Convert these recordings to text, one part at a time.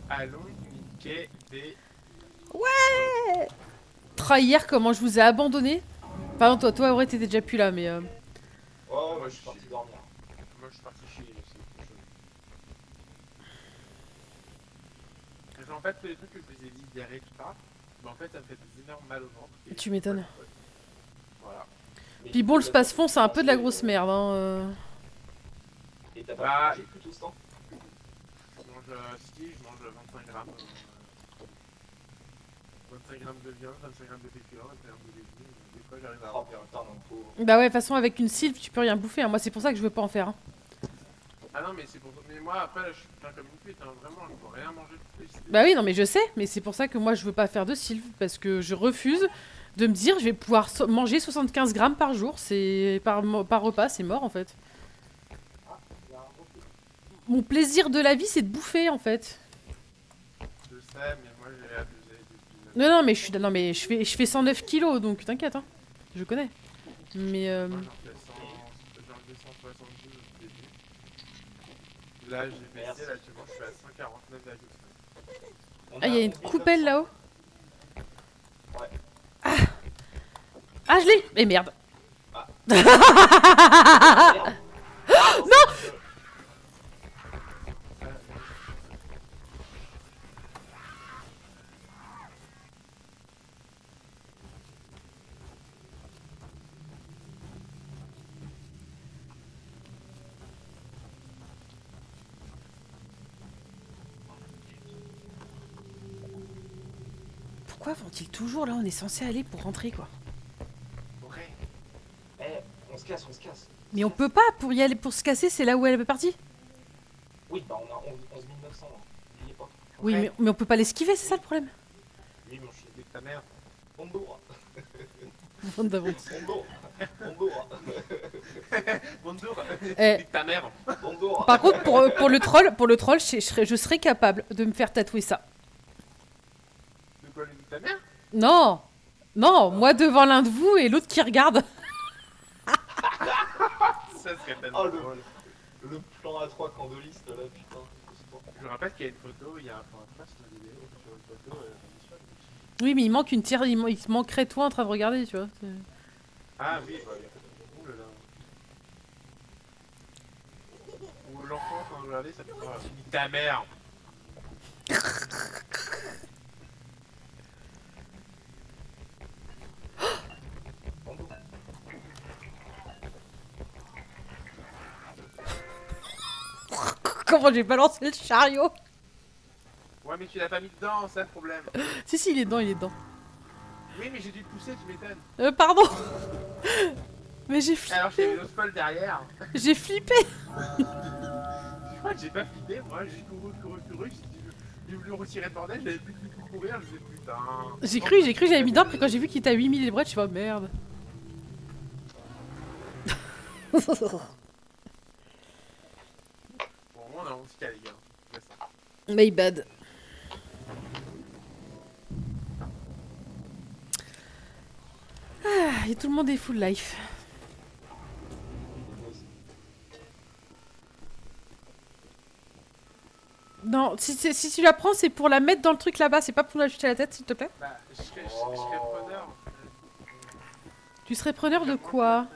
Allons niquer des... Ouais. Hier, comment je vous ai abandonné. Pardon, toi, Auré, t'étais déjà plus là, mais... Oh, Moi moi je je suis suis... parti dormir. Moi je suis parti chier aussi. En fait, tous les trucs que je vous ai dit hier et tout ça, bah en fait ça me fait des énormes mal au ventre. Et Tu c'est pas m'étonnes. le fun. Voilà. Mais Puis du bon, coup, le là, t'as space-fond, c'est un peu de la mangé, grosse merde, hein. et t'as pas pu Bah, manger plus tout ce temps. je mange... si, je mange 25 grammes... 25 grammes de viande, 25 grammes de féculents, 25 grammes de légumes. Des fois j'arrive à Oh remplir un putain, non, pauvre. Bah ouais, de toute façon, avec une sylve, tu peux rien bouffer, hein. Moi, c'est pour ça que je veux pas en faire, hein. Ah non, mais c'est pour... Mais moi, après, là, je suis plein comme une pute, hein. Vraiment, je peux rien manger de plus. Bah oui, non, mais je sais, mais c'est pour ça que moi, je veux pas faire de sylve, parce que je refuse de me dire, je vais pouvoir manger 75 grammes par jour, c'est par repas, c'est mort, en fait. Ah, il y a un gros truc. Mon plaisir de la vie, c'est de bouffer, en fait. Je sais, mais moi, j'ai abusé depuis... Non, non, mais non, mais je fais 109 kilos, donc t'inquiète, hein. Je connais. Mais Moi, j'en fais 100... J'en fais 172 au début. Là, j'ai baissé, là, actuellement, je suis à 149,5. On ah, il y a une 11 coupelle 900. là-haut. Ouais. Ah, je l'ai. Mais merde. Ah. Merde. Non. Pourquoi vont-ils toujours là? On est censé aller pour rentrer, quoi. Ouais. Eh, on se casse, on se casse. Mais on peut pas pour y aller, pour se casser, c'est là où elle est partie. Oui, bah on a 11 900 là. N'oubliez pas. Oui, mais on peut pas l'esquiver, c'est ça le problème. Oui, mon chien. Nique ta mère. Bonjour. Bande d'avant. Bonjour. Bonjour. Bonjour. Eh. Nique ta mère. Bonjour. Par contre, pour le troll, je serais capable de me faire tatouer ça. De quoi, nique ta mère? Non, non, moi devant l'un de vous et l'autre qui regarde. Ça serait tellement Oh, drôle. le plan à 3 candoliste là, putain. Je me rappelle qu'il y a une photo, il y a un point sur la vidéo, sur une photo, Oui, mais il manque une tire, il manquerait toi en train de regarder, tu vois. Ah oui, bah, il y a pas de... Ouh là là. Ou l'enfant, quand je regardais, ça fait pas... Nique ta mère. Bonjour. Comment j'ai balancé le chariot? Ouais, mais tu l'as pas mis dedans, c'est le problème. Si, si, il est dedans, il est dedans. Oui, mais j'ai dû te pousser, tu m'étonnes. Pardon. Mais j'ai Alors, j'avais flippé. l'autre folle derrière. J'ai flippé. Tu vois que j'ai pas flippé, moi, j'ai couru, j'ai voulu retirer le bordel, j'avais plus de tout courir, je disais putain. J'ai cru que j'avais mis dedans, après quand j'ai vu qu'il était à 8000 les bretches, je suis merde. Bon, on a 11 cas, les gars. C'est ça. My bad. Ah, et tout le monde est full life. Non, si tu la prends, c'est pour la mettre dans le truc là-bas, c'est pas pour la jeter à la tête, s'il te plaît. Bah, je serais preneur. Tu serais preneur de quoi?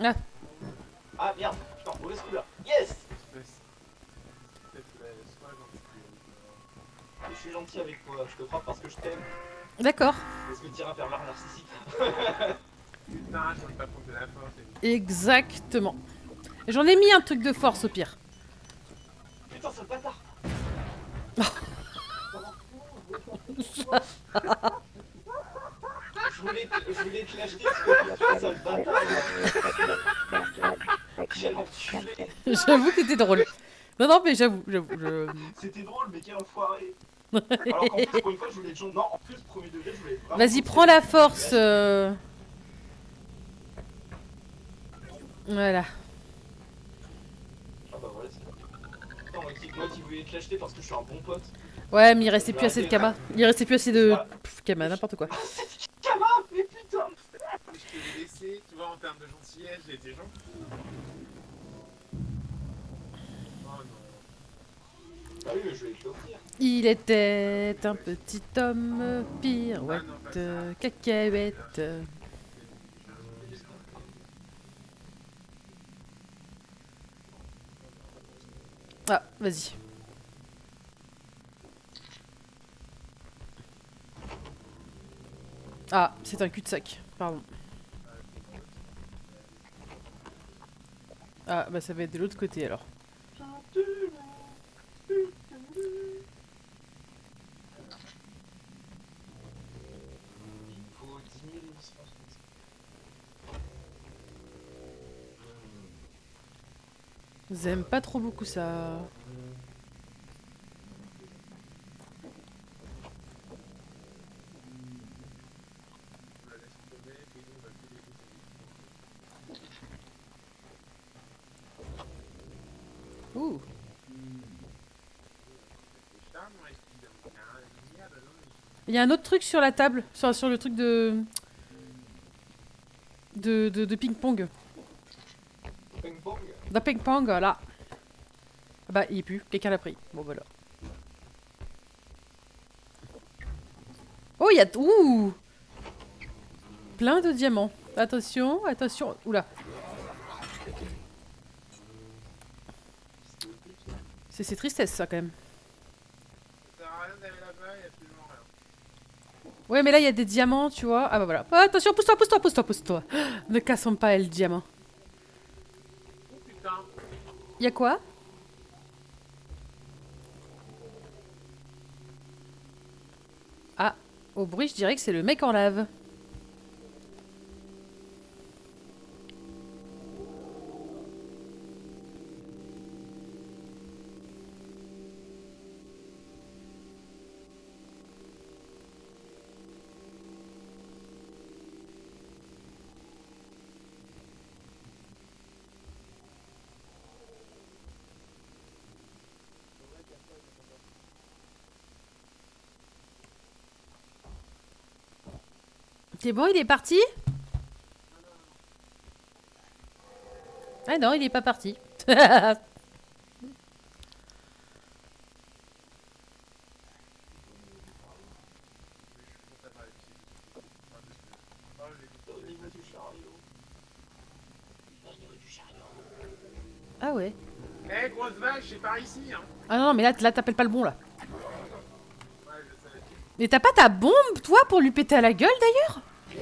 Ah, Ah merde, putain, mauvaise couleur. Yes. Je suis gentil avec toi, je te frappe parce que je t'aime. d'accord. Parce que t'iras faire l'art narcissique. Putain, j'en ai pas compté la force. Exactement. J'en ai mis un truc de force au pire. Putain, sale bâtard. Je voulais te l'acheter parce que putain, sale bâtard. Quel enculé. J'avoue que c'était drôle. Non, non, mais j'avoue. C'était drôle, mais quel enfoiré. Alors qu'en plus, pour une fois, je voulais être gentil. Non, en plus, premier degré, je voulais être vraiment Vas-y, gentil. prends la force. Voilà. Ah bah voilà, c'est bon. Putain, moi qui voulais te l'acheter parce que je suis un bon pote. Ouais, mais il restait plus assez de kama. Il restait plus assez de kama, n'importe quoi. Kama, mais putain. Je te l'ai laissé, tu vois, en termes de gentillesse, j'ai été gentil. Oh non. Bah oui, mais je vais te l'offrir. Il était un petit homme, pirouette, cacahuète. Ah, vas-y. Ah, c'est un cul-de-sac, pardon. Ah, bah ça va être de l'autre côté alors. Il faut 10 000 licences. J'aime pas trop beaucoup ça. On la laisse tomber et nous on va plus les Ouh. Il y a un autre truc sur la table, sur le truc de ping-pong. Ping-pong. De ping-pong, là. Ah bah, il est plus. Quelqu'un l'a pris. Bon, voilà. Oh, il y a... Ouh. Plein de diamants. Attention, attention. Oula. C'est tristesse, ça, quand même. Ça sert à rien d'aller là-bas, il y a absolument rien. Ouais, mais là, il y a des diamants, tu vois. Ah bah voilà. Oh, attention, pousse-toi, pousse-toi, pousse-toi, pousse-toi. Ne cassons pas le diamant. Oh putain. Il y a quoi? Ah, au bruit, je dirais que c'est le mec en lave. C'est bon, il est parti? Ah non, il est pas parti. Au niveau du chariot. Ah ouais. Eh grosse vache, c'est par ici hein. Ah non, mais là t'appelles pas le bon, là. Ouais, je sais. Mais t'as pas ta bombe, toi, pour lui péter à la gueule, d'ailleurs? Ici,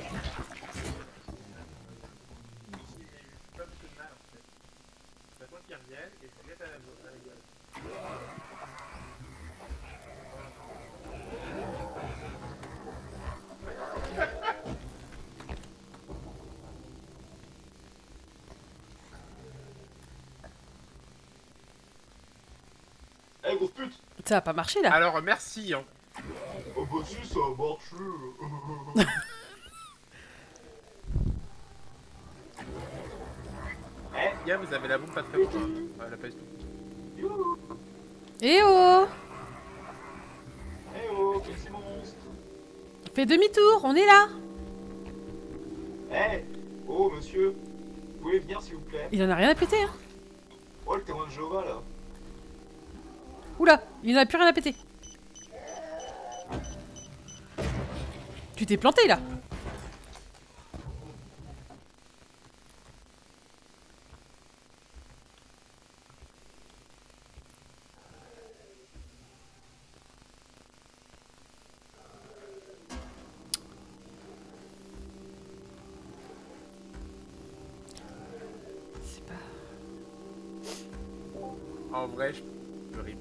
mais c'est pas beaucoup de mal en fait. T'attends qu'ils reviennent et tu jettes à la gueule. Eh, grosse pute. Ça a pas marché, là. Alors merci hein. Oh bah si, ça a marché. Eh, Gars, vous avez la bombe pas très loin. Hein. Elle a pas du tout. youhou. Eh oh! Eh oh, petit monstre. Fais demi-tour, on est là. Eh, oh monsieur, vous pouvez venir s'il vous plaît. Il en a rien à péter, hein. Oh, le témoin de Jéhovah là. Oula, il en a plus rien à péter. Tu t'es planté, là. C'est pas... En vrai, je ris.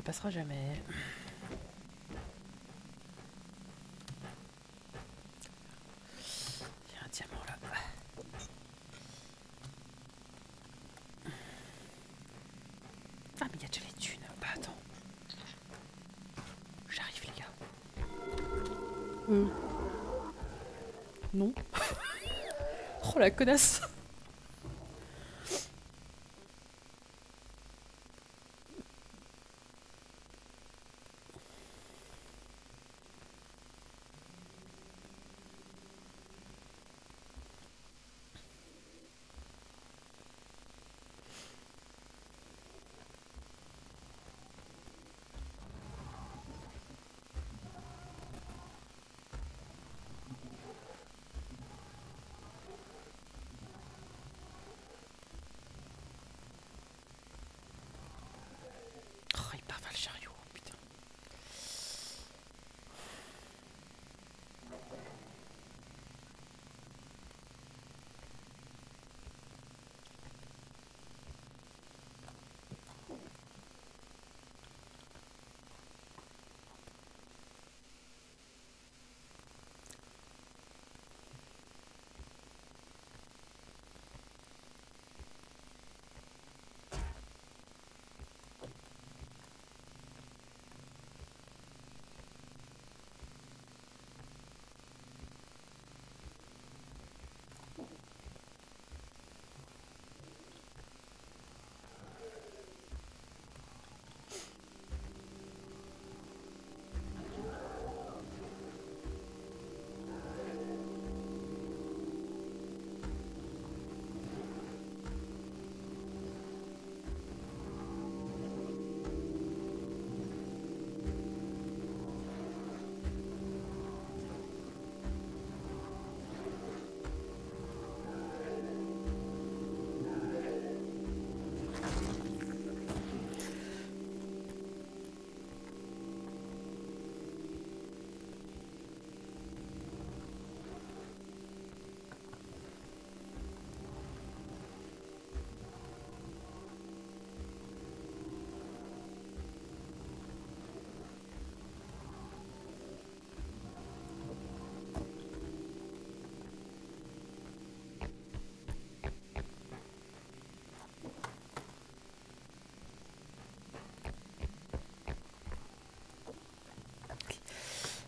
passera jamais. Il y a un diamant là. Ah, mais il y a déjà les thunes. Bah, attends. J'arrive, les gars. Non. Oh, la connasse. Oh, il part vers le chariot, putain.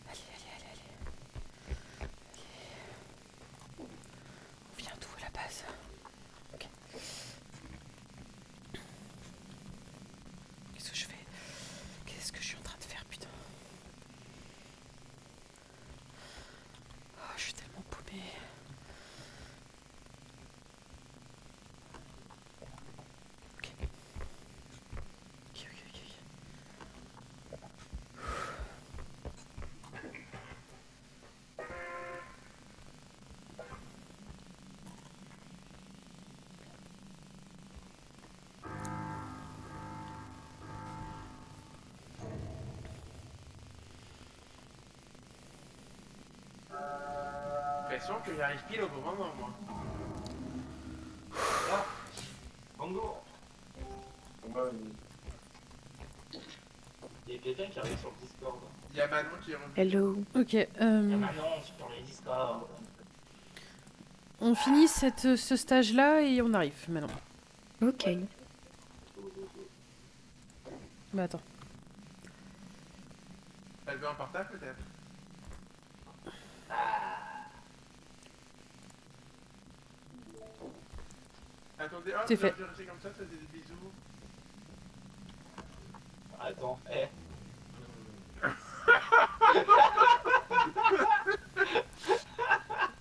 Allez, allez, allez, allez. On vient d'où à la base? Ok. Qu'est-ce que je fais? Qu'est-ce que je suis en train de faire, putain? Oh, je suis tellement paumée. Ok. Ok, ok, ok. L'impression que j'arrive pile au bon moment, moi. Là, bonjour. Il y a quelqu'un qui arrive sur le Discord. Il y a Manon qui est revenue. Hello. Ok, Il y a Manon sur les Discord. on finit ce stage-là et on arrive maintenant. Ok. Bah attends. Elle veut un portable peut-être? Attendez, hop, C'est fait. je vais rester comme ça fait des bisous. Attends, eh.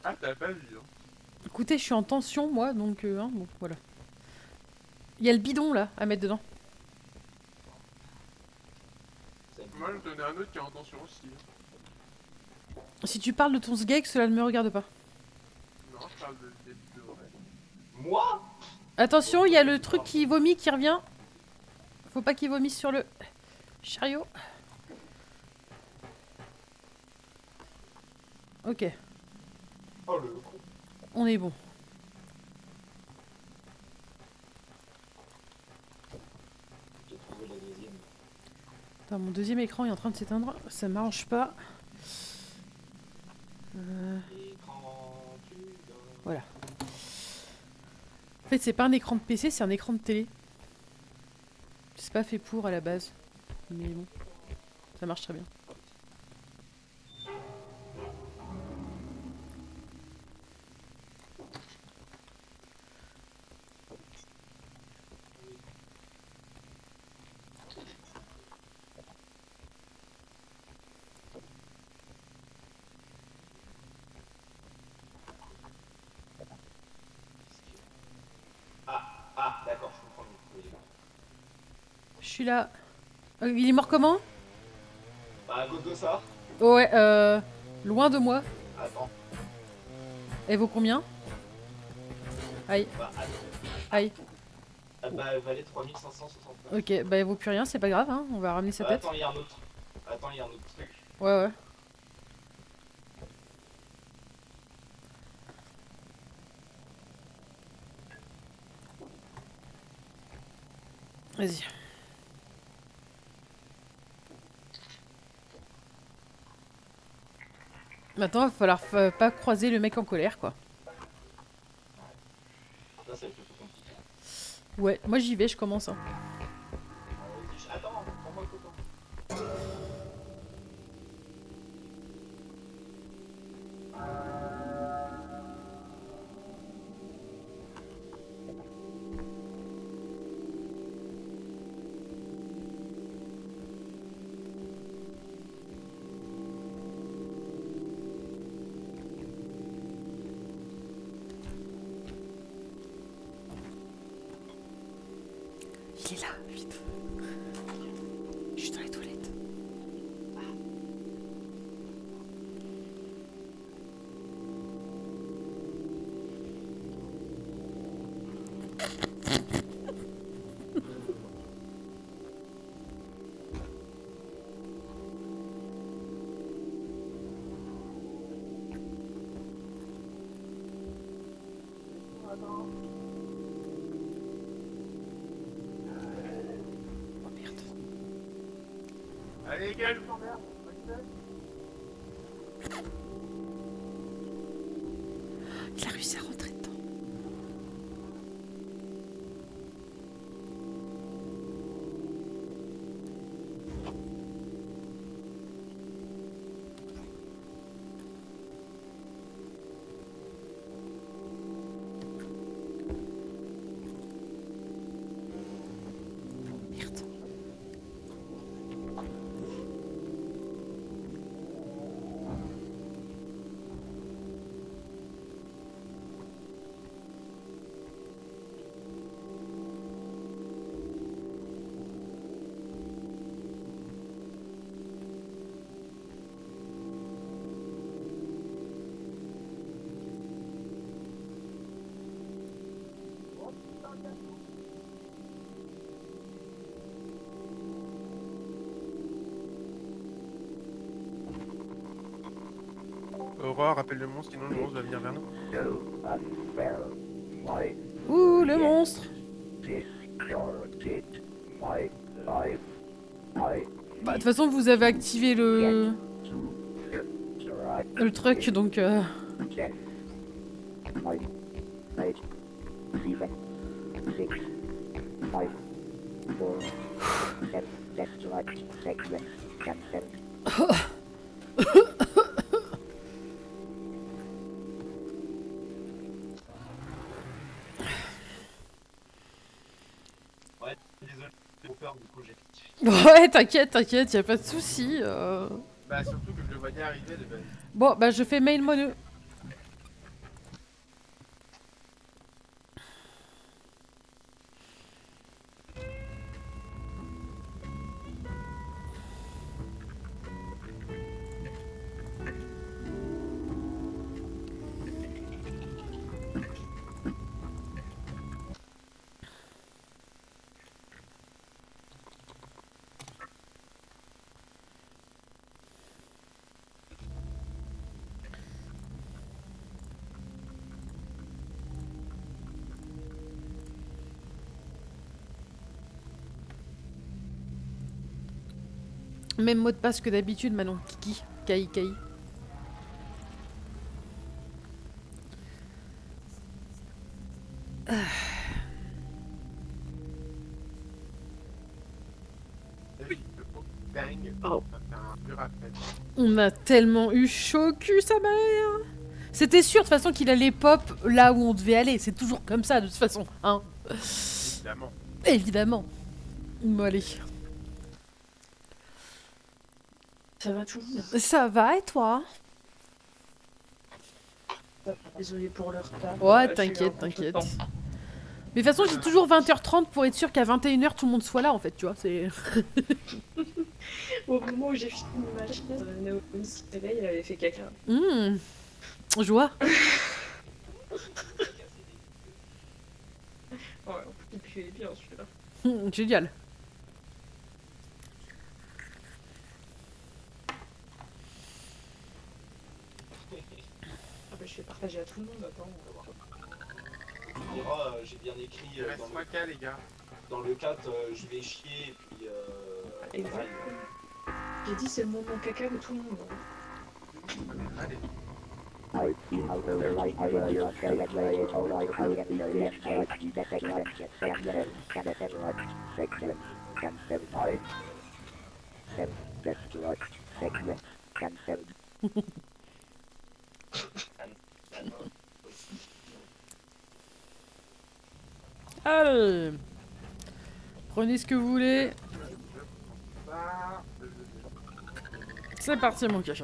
Ah, t'as pas vu, hein. Écoutez, je suis en tension, moi, donc hein, bon, voilà. Il y a le bidon, là, à mettre dedans. Moi, je tenais un autre qui est en tension aussi. Si tu parles de ton sgeg, cela ne me regarde pas. Non, je parle de début de oreille. Moi? Attention, il y a le truc qui vomit qui revient. Faut pas qu'il vomisse sur le chariot. Ok, Oh le con. on est bon. J'ai trouvé la deuxième. Attends, mon deuxième écran est en train de s'éteindre. Ça m'arrange pas. Écran tube. Voilà. En fait, c'est pas un écran de PC, c'est un écran de télé. C'est pas fait pour à la base. Mais bon, ça marche très bien. Ah, d'accord, je comprends. Oui. Je suis là. Il est mort comment? Bah, à cause de ça. Ouais, loin de moi. Attends. Elle vaut combien? Aïe, Bah, attends. aïe. Bah, elle valait 3569. Ok, bah elle vaut plus rien, c'est pas grave, hein. On va ramener sa tête. Attends, il y a un autre. Attends, il y a un autre truc. Ouais, ouais. Vas-y. Maintenant, il va falloir pas croiser le mec en colère, quoi. Là, c'est plutôt compliqué. Ouais, moi j'y vais, je commence. Hein. Attends, prends-moi le copain. Il est là, vite. Je suis dans les toilettes. Oh merde. Allez, les gars, je vous emmerde. Il a réussi à rentrer dedans. Merde. Aurore, rappelle le monstre, sinon le monstre va venir vers nous. Ouh, le monstre. Bah, de toute façon, vous avez activé le truc, donc... Ouais, désolé, j'ai trop peur, du coup, j'ai. Ouais, t'inquiète, y a pas de souci. Bah, surtout que je le voyais arriver de base. Bon, bah je fais mail moneux. Même mot de passe que d'habitude, Manon. Kiki. Kai, Kai. Bang. Oh. Un mur à peine. On a tellement eu chaud au cul, sa mère. C'était sûr, de toute façon, qu'il allait pop là où on devait aller. C'est toujours comme ça, de toute façon. Hein. Évidemment. Évidemment. Bon, allez. Ça va tout le monde. Ça va, et toi? Désolée pour le retard. Ouais, Je suis t'inquiète, en t'inquiète. contretemps. Mais de toute façon, j'ai toujours 20h30 pour être sûr qu'à 21h, tout le monde soit là, en fait, tu vois. C'est... Au moment où j'ai fini ma chaise, Naomi se réveille, elle avait fait caca. Je vois. Ouais, et puis il est bien celui-là. Génial. Ah bah je vais partager à tout le monde, attends, on va voir. Tu diras, j'ai bien écrit Il reste 3K, les gars. dans le 4, je vais chier, et puis... Exact. J'ai dit c'est le moment caca de tout le monde. Allez. Allez. Prenez ce que vous voulez. Ça, C'est parti, mon cachet.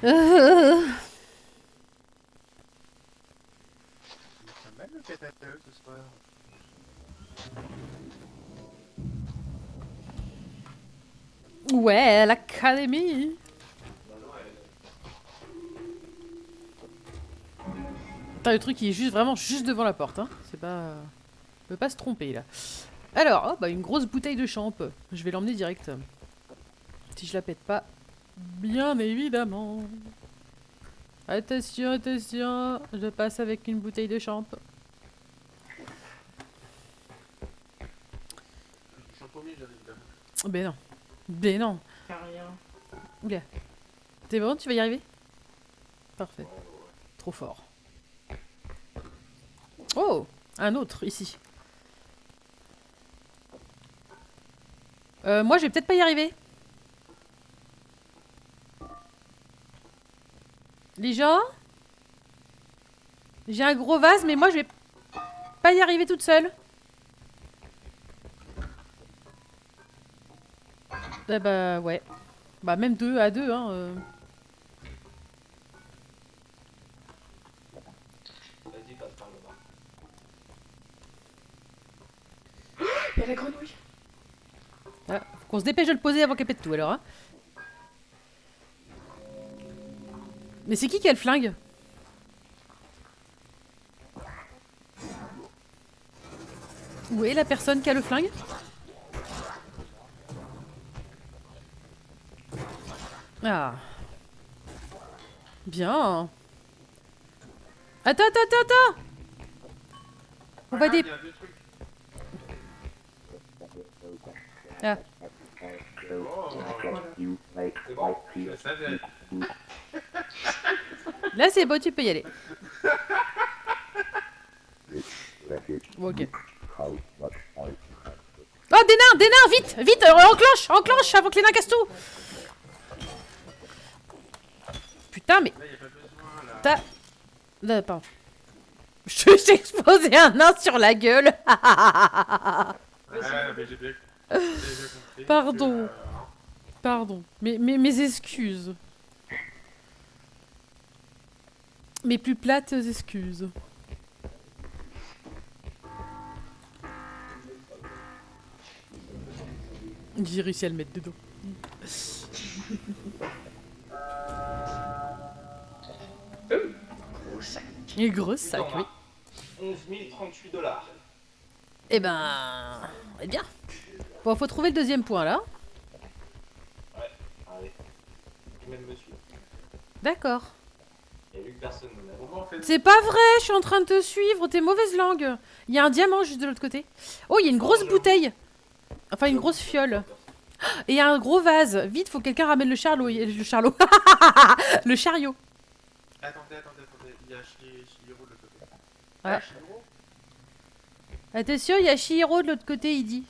c'est mal le pétateux ce soir. Ouais, l'académie. Putain, le truc il est juste vraiment juste devant la porte, hein. C'est pas... On peut pas se tromper, là. Alors, oh, bah une grosse bouteille de champ. Je vais l'emmener direct. Si je la pète pas, bien évidemment. Attention, attention. Je passe avec une bouteille de champ. Du champomis, j'arrive là. Ben non. Ben non. Y'a rien. Oula. T'es bon, tu vas y arriver? Parfait. Trop fort. Oh! Un autre, ici. Moi, je vais peut-être pas y arriver. Les gens? J'ai un gros vase, mais moi, je vais pas y arriver toute seule. Ah bah, ouais. Bah, même deux à deux, hein. Vas-y, passe par le bas. Y'a la grenouille. Ah, faut qu'on se dépêche de le poser avant qu'elle pète tout, alors, hein. Mais c'est qui a le flingue? Où est la personne qui a le flingue? Ah. Bien. Attends, attends, attends, attends. On va Ah, dé... il y a deux trucs. Ah. Oh, C'est bon? je le savais. Là, c'est bon, tu peux y aller. Bon, ok. Oh, des nains, vite, vite, enclenche, avant que les nains cassent tout. Putain, mais... Là, il n'y a pas besoin, là. T'as... Là, pardon. Je t'ai exposé un nain sur la gueule. Ouais, mais j'ai bien compris. Pardon. Que, Pardon. Mes excuses. Mes plus plates excuses. J'ai réussi à le mettre dedans. Gros sac. Et gros sac, oui. 11 038 $. Eh ben... Eh bien. Bon, faut trouver le deuxième point, là. Allez. Tu même me suivre. D'accord. Il y a eu que personne ne m'a Comment on fait C'est pas vrai, je suis en train de te suivre, t'es mauvaise langue. Il y a un diamant juste de l'autre côté. Oh, il y a une grosse bouteille. Enfin, une grosse fiole. Et un gros vase. Vite, faut que quelqu'un ramène le charlot. Le charlot. Le chariot. Attendez. Il y a Shihiro de l'autre côté. Ah. Shihiro Attention, il y a Shihiro de l'autre côté, il dit.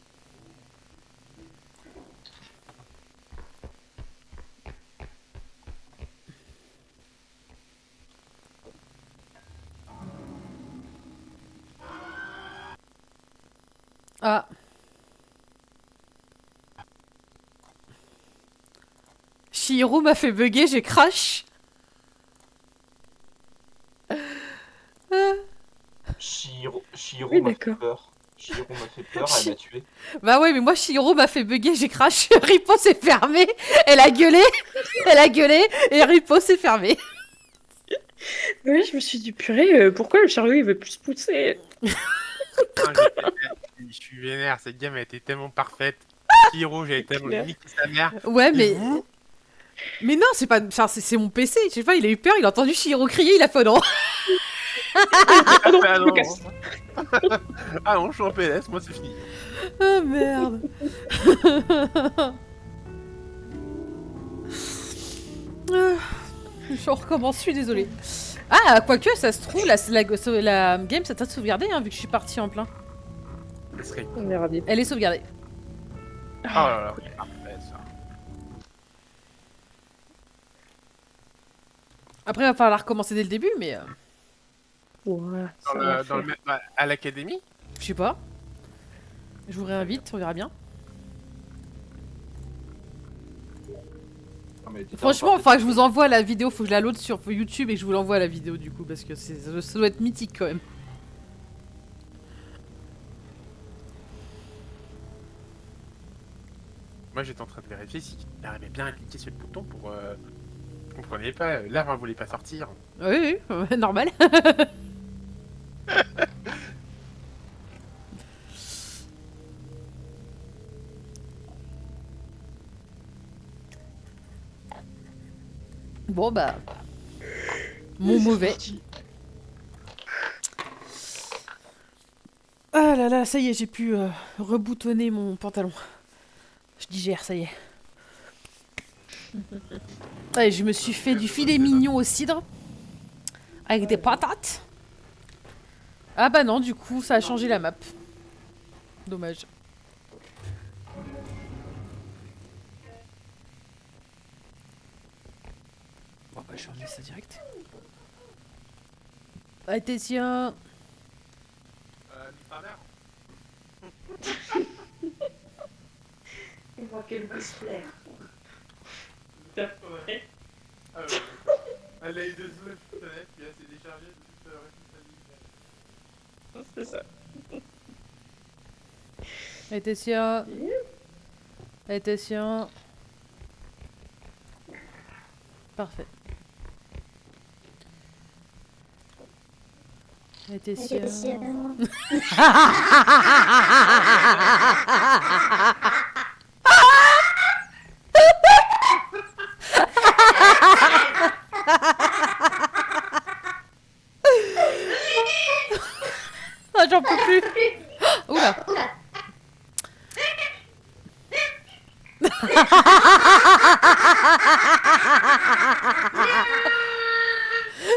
Ah. Shihiro m'a fait bugger, j'ai crash. Shihiro Oui, m'a fait d'accord. peur. Shihiro m'a fait peur, elle m'a tué. Bah ouais, mais moi Shihiro m'a fait bugger, j'ai crash. Ripo s'est fermé. Elle a gueulé. Elle a gueulé. Et Ripo s'est fermé. Ouais, je me suis dit, purée, pourquoi le chariot il veut plus pousser? Je suis vénère, cette game a été tellement parfaite. Shihiro, j'avais tellement clair. niqué sa mère. Ouais, Et mais. vous Mais non, c'est pas. Enfin, c'est mon PC. Je sais pas, il a eu peur, il a entendu Shihiro crier, il a fait non. Ah non, Ah je me non. casse. Ah non, je suis en PLS, moi c'est fini. Oh merde. Je recommence, je suis désolée. Ah, quoique, ça se trouve, la game, ça t'a sauvegardé, hein, vu que je suis partie en plein. Ce serait On verra bien. Elle est sauvegardée. Oh là là, oui, parfait ça. Après, il va falloir recommencer dès le début, mais. Ouais, ça va Dans faire. à l'académie Je sais pas. Je vous réinvite, on verra bien. Non, mais t'es Franchement, tellement enfin, je vous envoie la vidéo, faut que je la load sur YouTube et que je vous l'envoie la vidéo du coup, parce que ça doit être mythique quand même. Moi j'étais en train de vérifier si j'arrivais bien à cliquer sur le bouton pour. Je comprenais pas, l'arbre voulait pas sortir. Oui, oui, normal. Bon bah. Mon mauvais. Ah là là, ça y est, j'ai pu reboutonner mon pantalon. Je digère, ça y est. Ouais, je me suis fait du filet mignon au cidre. Avec des patates. Ah bah non, du coup, ça a changé la map. Dommage. Bon bah je vais emmener ça direct. Attention. Ta mère On voit qu'elle va se plaire. Elle a eu 2 secondes de fenêtre, puis elle s'est déchargée de toute responsabilité. C'est ça. Attention. Attention. Parfait. Attention. Ah, j'en peux plus. Oula.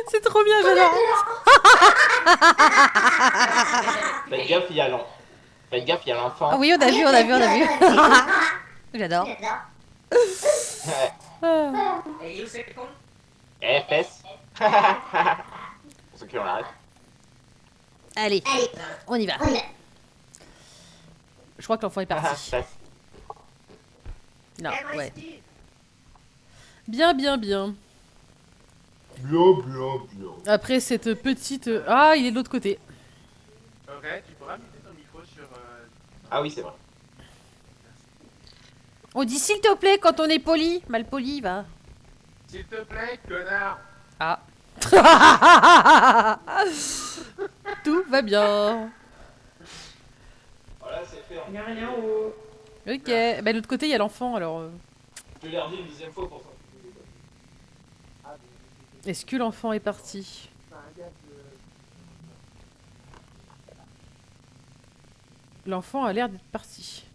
C'est trop bien, j'adore. Faites gaffe, il y a l'enfant. Faites gaffe, il y a l'enfant. Ah oui, on a vu. J'adore. Ah. Eh, fesses. Pour ceux qui ont la ref. Allez, on y va. Je crois que l'enfant est parti. Fesses. Non, ouais. Bien. Bien. Après cette petite... Ah, il est de l'autre côté. Red, tu pourras muter ton micro sur. Ah oui, c'est vrai. On dit s'il te plaît quand on est poli. Mal poli, va. S'il te plaît, connard. Ah. Tout va bien. Voilà, c'est fait. Il n'y a rien en haut. Ok. Bah, de l'autre côté, il y a l'enfant, alors... Je l'ai redit une deuxième fois pour ça. Est-ce que l'enfant est parti? L'enfant a l'air d'être parti.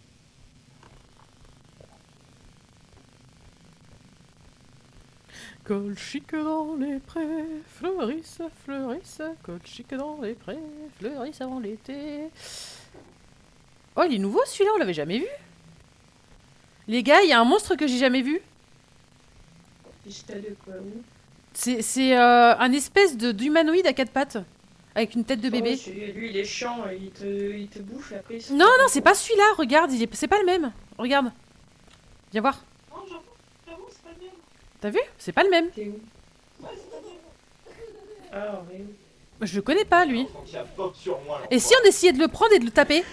Colchique dans les prés, fleurissent, fleurissent, colchique dans les prés, fleurissent avant l'été. Oh, il est nouveau celui-là, on l'avait jamais vu. Les gars, il y a un monstre que j'ai jamais vu. Vista de quoi, oui. C'est un espèce d'humanoïde à quatre pattes, avec une tête de bébé. Oh, lui, il est chiant, il te bouffe et après il se Non, non, c'est pas celui-là, regarde, c'est pas le même. Regarde. Viens voir. Non, j'avoue, c'est pas le même. T'as vu? C'est pas le même. T'es où? Ouais, c'est pas le même. Ah, oui. Je le connais pas, lui. Donc il y a Bob sur moi. Et si on essayait de le prendre et de le taper?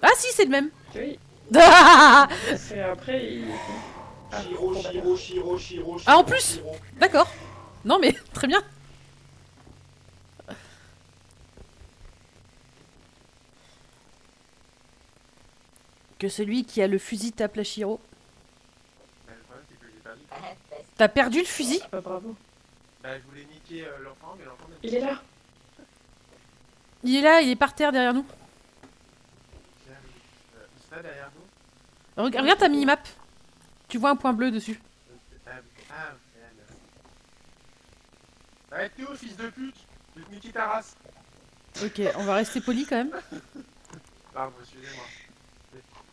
Ah si, c'est le même. Oui. Ah, C'est après, il... Shiro. Ah, en plus. d'accord. Non mais, très bien. Que celui qui a le fusil tape la Shiro. Bah, le problème, c'est que j'ai perdu. T'as perdu le fusil? Ah, bravo. Bah, je voulais niquer l'enfant, mais l'enfant n'a Il est là. Il est là, il est par terre derrière nous. C'est ça derrière nous? Regarde ta minimap. Tu vois un point bleu dessus. Merde. Arrête Théo, fils de pute! Je vais te niquer ta race! Ok, on va rester poli quand même. Pardon, excusez-moi.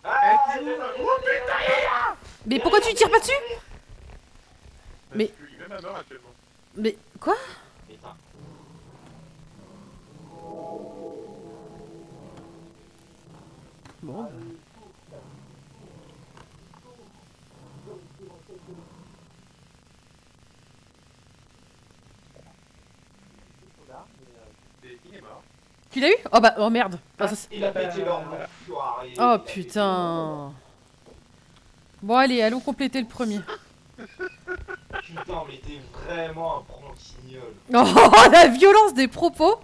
Ah, Arrête Théo! Oh putain! Mais pourquoi tu tires pas dessus? Mais- Parce qu'il est même à mort actuellement. Mais quoi? Putain. Bon. Il est mort. Tu l'as eu? Oh bah, oh merde. Ah, ça, Il a pété l'orme, l'enfoiré. oh putain. Bon allez, allons compléter le premier. Putain, mais t'es vraiment un branquignol. Oh, la violence des propos.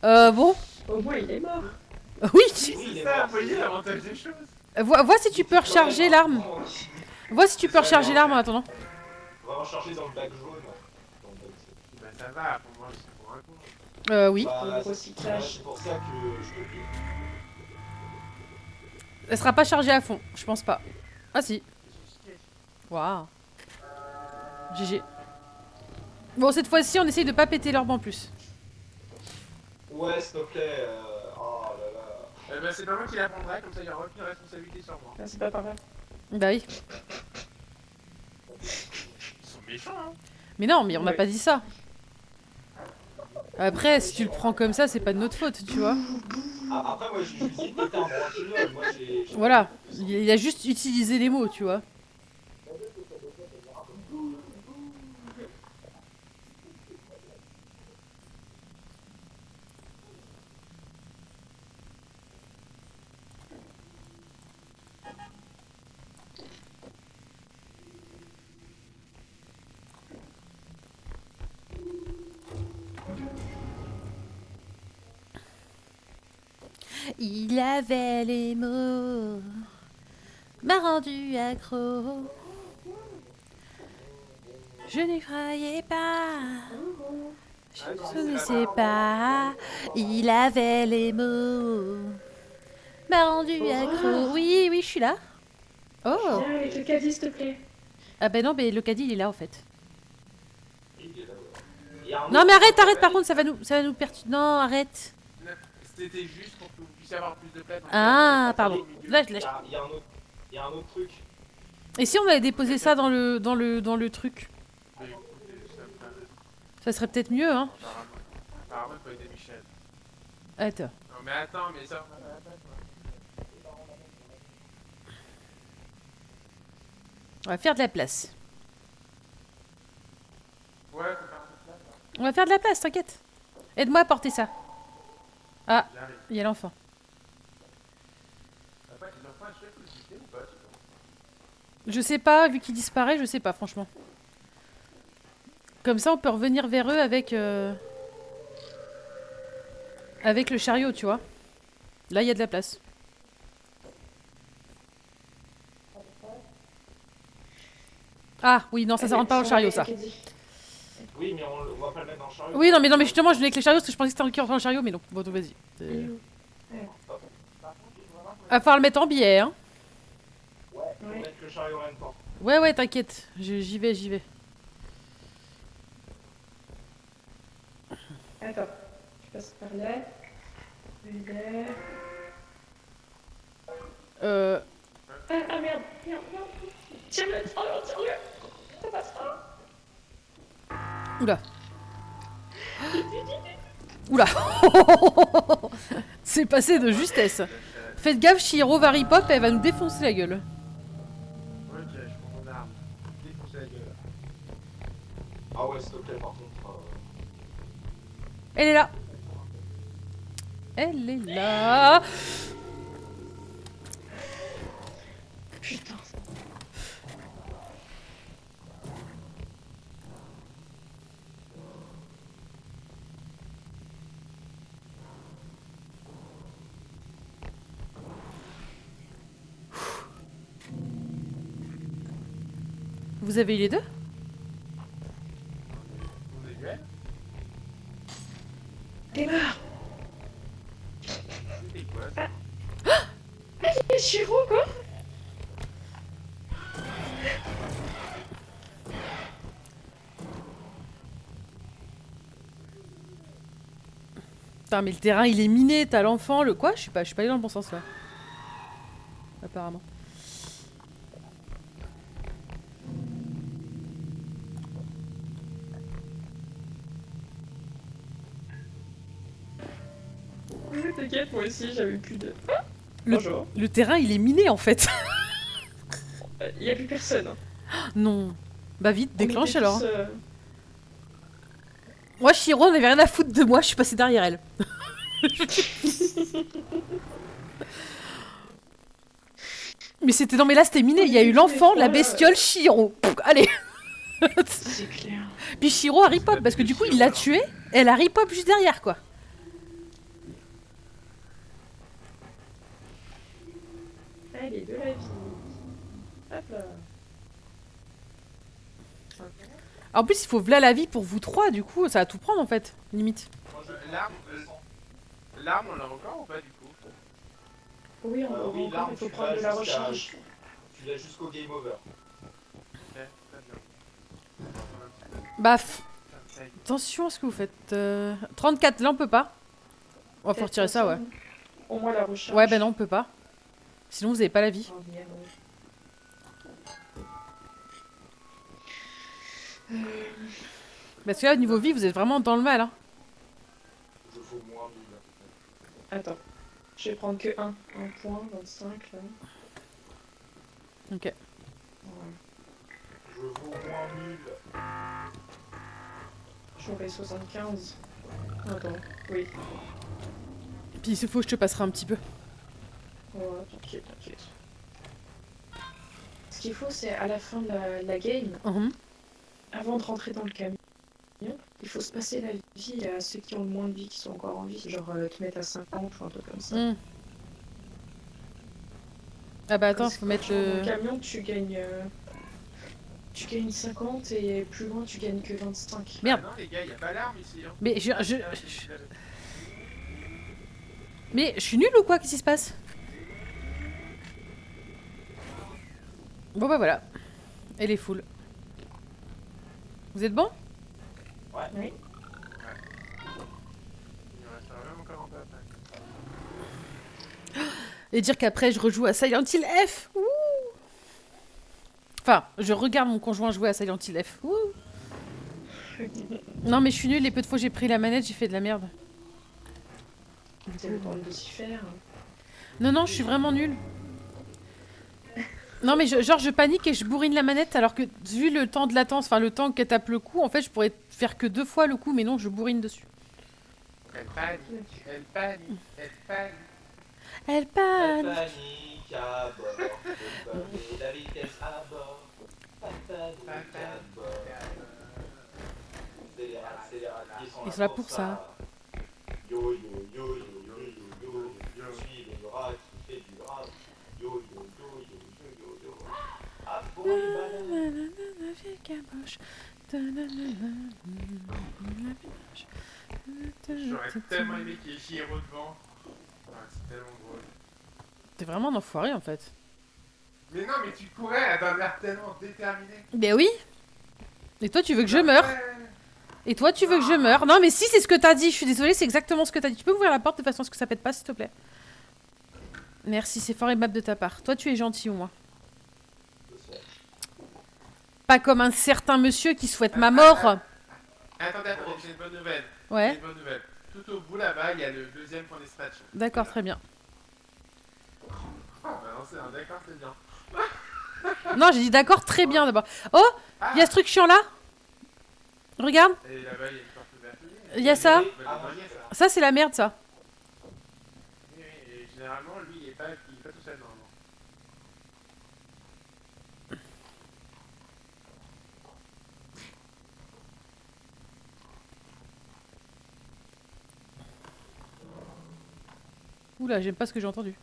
Bon. Au moins, il est mort. Oui. Oui, il C'est est ça, mort. vous voyez l'avantage des choses. Vois si tu peux recharger l'arme. Vois si tu peux recharger l'arme en attendant. On va recharger dans le bac jaune. Dans le bac jaune. Bah ça va, pour moi c'est pour un con. Oui. Bah, le c'est recyclage. c'est pour ça que je te dis. Elle sera pas chargée à fond, je pense pas. Ah si. Waouh. GG. Bon, cette fois-ci, on essaye de pas péter l'orbe en plus. Ouais, s'il te plaît. Oh là là. Bah c'est pas moi qui la prendrai, comme ça il y aura aucune responsabilité sur moi. Ah, c'est pas grave. Bah oui. Ils sont méchants, hein. Mais non, mais on n'a Ouais. pas dit ça. Après, si tu le prends comme ça, c'est pas de notre faute, tu vois. Ah, après, moi, je lui dis que t'es un branquignol. Moi, j'ai. Voilà. Il a juste utilisé les mots, tu vois. Il avait les mots, m'a rendu accro. Je n'y croyais pas, je ne sais pas. Il avait les mots, m'a rendu accro. Oui, oui, je suis là. Oh, Viens avec le caddie, s'il te plaît. ah ben non, mais le caddie il est là en fait. Il est là, ouais. Il y a un Non autre- mais arrête, arrête. Par contre, ça va nous perturber. Non, arrête. C'était juste pour que vous puissiez avoir plus de place. donc, Ah, ça pardon. au milieu. Là, Il y a- il y a un autre- il y a un autre truc. Et si on avait déposé ça dans le truc, Mais écoutez, ça serait peut-être mieux, hein. apparemment, il faut aider Michel. Attends. Non mais attends, mais ça... On va faire de la place. Ouais, faut faire un peu de place, là. On va faire de la place, t'inquiète. Aide-moi à porter ça. Ah, J'arrive. il y a l'enfant. Après, les enfants, je sais que vous visitez ou pas, tu vois. Je sais pas, vu qu'il disparaît, je sais pas, franchement. Comme ça, on peut revenir vers eux avec... avec le chariot, tu vois. Là, il y a de la place. Ah, oui, non, ça rentre pas dans le chariot, ça. Oui, mais on va pas le mettre dans le chariot. Oui, non, mais justement, je venais avec les chariots parce que je pensais que c'était qui rentrait dans le chariot, mais non. Bon, donc vas-y. Va falloir le mettre en biais, hein. Ouais, faut mettre le chariot en même temps. Ouais, ouais, t'inquiète. J'y vais, j'y vais. Attends, je passe par là. Là. Ah merde, merde, merde. Tire-le, tire-le, tire-le. Ça passe pas. Oula. Oula. C'est passé de justesse. Faites gaffe, Shiro va rip-hop, elle va nous défoncer la gueule. Ok, je prends mon arme. Défoncer la gueule. Ah ouais, s'il te plaît, par contre. Elle est là. Elle est là. Putain. Vous avez eu les deux? On est duel. Démarre. C'était quoi ça? Et Shiro, quoi? Putain, mais le terrain il est miné, t'as l'enfant, le quoi? Je suis pas allée dans le bon sens là. Apparemment. Oui, t'inquiète, moi aussi, j'avais plus de... Le, Bonjour. le terrain il est miné en fait. Y a plus personne. Hein. Non. Bah vite, On déclenche était alors. tous, Moi, Shiro n'avait rien à foutre de moi, je suis passée derrière elle. Mais c'était non mais là c'était miné, il y a eu l'enfant, la bestiole, Shiro. Pff, allez. C'est clair. Puis Shiro a rip-hop parce que du coup il l'a tué, elle a rip-hop juste derrière quoi. Allez, de la vie. Hop là. En plus il faut v'là la vie pour vous trois, du coup ça va tout prendre en fait, limite. L'arme, on l'a encore ou pas du coup? Oui, on Oui, encore, l'arme, il faut tu prendre l'as de la jusqu'à- recharge. Tu l'as jusqu'au game over. Ok, très bien. Bah, Ça y est. attention à ce que vous faites. 34, là on peut pas. On va faut retirer ça, ouais. Au moins la recharge. Ouais, bah non, on peut pas. Sinon vous avez pas la vie. Oh, merde. Parce que là, au niveau vie, vous êtes vraiment dans le mal. Hein. Je vaux moins 1000. Attends. Je vais prendre que un point, 25 là. Ok. Ouais. Je vaux moins 1000. J'aurai 75. Attends, oui. Puis il faut que je te passerai un petit peu. Ouais, t'inquiète, t'inquiète. Ce qu'il faut, c'est à la fin de la game, Mhm. avant de rentrer dans le camion, il faut se passer la vie à ceux qui ont le moins de vie, qui sont encore en vie. Genre te mettre à 50 ou un truc comme ça. Mm. Ah bah attends, Parce faut que mettre quand tu rentres dans le... le camion, tu gagnes 50 et plus loin, tu gagnes que 25. Merde. Ah non les gars, y a pas l'arme ici. Hein. Mais Ah, je- Mais je suis nulle ou quoi? Qu'est-ce qui se passe? Bon bah voilà. Elle est full. Vous êtes bon? Oui. Il me restera même encore un peu après. Et dire qu'après je rejoue à Silent Hill F. Ouh. Enfin, je regarde mon conjoint jouer à Silent Hill F. Ouh. Non mais je suis nulle, les peu de fois j'ai pris la manette, j'ai fait de la merde. C'est le temps de s'y faire. Non, non, je suis vraiment nulle. Non mais genre je panique et je bourrine la manette alors que vu le temps de latence, enfin le temps qu'elle tape le coup, en fait je pourrais faire que 2 fois le coup, mais non, je bourrine dessus. Elle panique, elle panique, elle panique. Elle Elle panique. panique à bord. Prenez la vitesse à bord. Pas de panique à bord. Ils sont là pour ça. Yo yo yo yo yo yo yo. Je suis le rat qui fait du rap. Yo yo yo yo yo yo yo. Ah bon, J'aurais tellement aimé qu'il y ait Shiro devant. Ah, c'est tellement drôle. T'es vraiment un enfoiré en fait. Mais non, mais tu pourrais, elle va l'air tellement déterminée. Ben oui. Et toi tu veux que je meure? Et toi, tu veux que je meure? Non, mais si, c'est ce que t'as dit. Je suis désolée, c'est exactement ce que t'as dit. Tu peux ouvrir la porte de façon à ce que ça pète pas, s'il te plaît? Merci, c'est fort aimable de ta part. Toi, tu es gentil au moins. Je sais. Pas comme un certain monsieur qui souhaite ma mort. Attendez, j'ai une bonne nouvelle. J'ai Ouais, une bonne nouvelle. Tout au bout là-bas, il y a le deuxième point d'extraction. d'accord, très bien. Ah, bah non, c'est un d'accord, c'est bien. Non, j'ai dit d'accord, très bien d'abord. Oh, il y a ce truc chiant là. Regarde, Et là-bas, il y a une porte ouverte. il y a ça. Ah, ça. Ça, c'est la merde, ça. Oui, et généralement, lui, il est pas tout seul normalement. Oula, j'aime pas ce que j'ai entendu.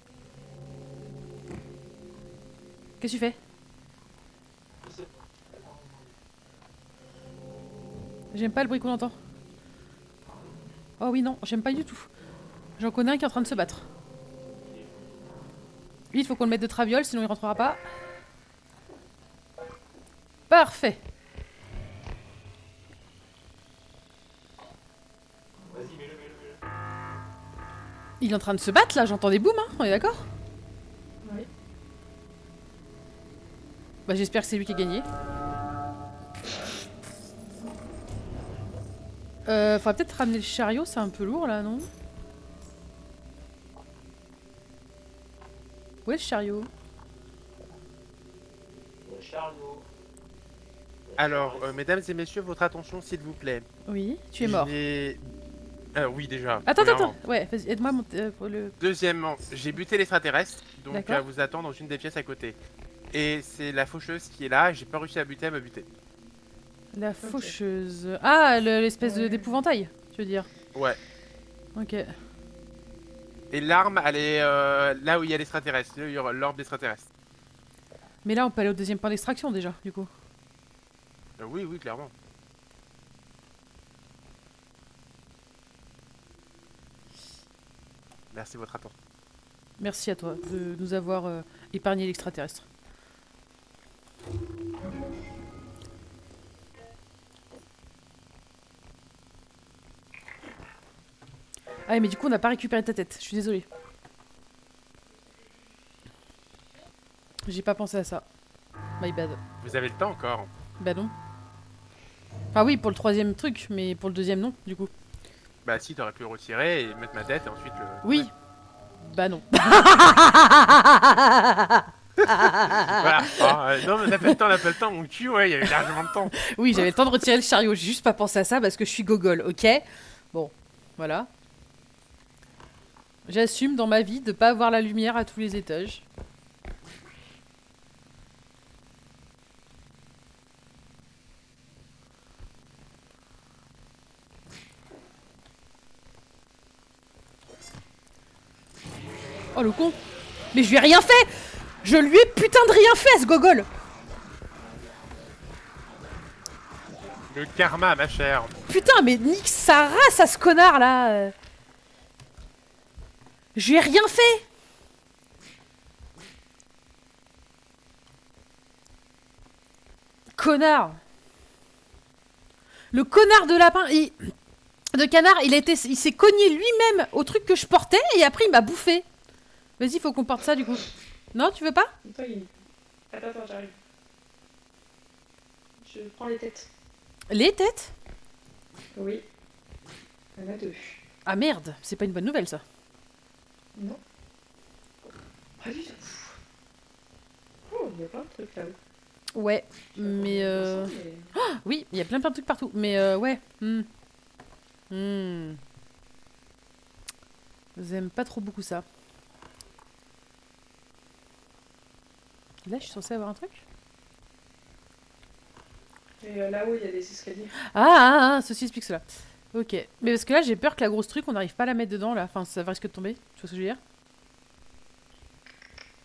Qu'est-ce que tu fais? Je sais pas. J'aime pas le bruit qu'on entend. Oh oui, non, j'aime pas du tout. J'en connais un qui est en train de se battre. Lui, il faut qu'on le mette de traviole, sinon il rentrera pas. Parfait. Vas-y, mets-le. Il est en train de se battre là, j'entends des booms, hein, on est d'accord? Oui. Bah j'espère que c'est lui qui a gagné. Faudrait peut-être ramener le chariot, c'est un peu lourd là, non? Où est le chariot? Le chariot. Alors, mesdames et messieurs, votre attention, s'il vous plaît. Oui, tu es mort. Oui, déjà. Attends, premièrement. attends, ouais, vas-y, aide-moi à monter pour le... Deuxièmement, j'ai buté l'extraterrestre, donc D'accord. elle vous attend dans une des pièces à côté. Et c'est la faucheuse qui est là, et j'ai pas réussi à buter, elle m'a buté. La faucheuse... Ah, l'espèce Ouais. d'épouvantail, tu veux dire? Ouais. Ok. Et l'arme, elle est là où il y a l'extraterrestre, l'orbe d'extraterrestre. Mais là, on peut aller au deuxième point d'extraction déjà, du coup. Oui, oui, clairement. Merci de votre attention. Merci à toi de nous avoir épargné l'extraterrestre. Ah mais du coup on n'a pas récupéré ta tête, je suis désolée. J'ai pas pensé à ça. My bad. Vous avez le temps encore. Bah non. Enfin oui pour le troisième truc, mais pour le deuxième non, du coup. Bah si, t'aurais pu le retirer et mettre ma tête et ensuite le... Oui. Bah non. Voilà. Non mais on n'a pas le temps, mon cul, ouais, il y avait largement de temps. Oui, j'avais le temps de retirer le chariot, j'ai juste pas pensé à ça parce que je suis gogol, ok? Bon, voilà. J'assume dans ma vie de pas avoir la lumière à tous les étages. Oh le con! Mais je lui ai rien fait! Je lui ai putain de rien fait à ce gogol! Le karma, ma chère. Putain, mais nique sa race à ce connard là! Je lui ai rien fait! Connard! Le connard de lapin, de canard, il s'est cogné lui-même au truc que je portais et après il m'a bouffé. Vas-y, faut qu'on porte ça du coup. Non, tu veux pas? Toi, Attends, j'arrive. Je prends les têtes. Les têtes? Oui. Il y en a 2. Ah merde, c'est pas une bonne nouvelle ça. Non. Pas du tout. Oh, il y a plein de trucs là-haut. Ouais, mais oui, il y a plein de trucs partout. Mais ouais. J'aime pas trop beaucoup ça. Là, je suis censée avoir un truc? Et là-haut, il y a des escaliers. Ceci explique cela. Ok. Mais parce que là, j'ai peur que la grosse truc, on n'arrive pas à la mettre dedans là. Enfin, ça risque de tomber. Tu vois ce que je veux dire?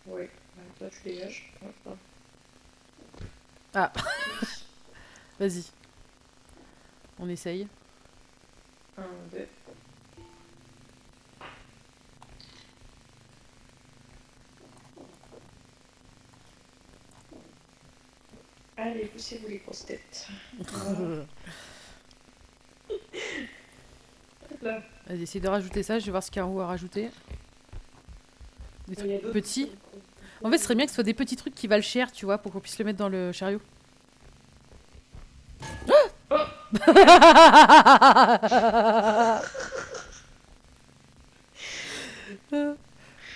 Ouais. Toi, tu dégages. Hop. Ah. Vas-y. On essaye. 1, 2. Allez, poussez-vous les grosses têtes. Voilà. là. Vas-y, essaye de rajouter ça, je vais voir ce qu'il y a en haut à rajouter. Des Il y a trucs d'autres petits. trucs. En fait, ce serait bien que ce soit des petits trucs qui valent cher, tu vois, pour qu'on puisse le mettre dans le chariot.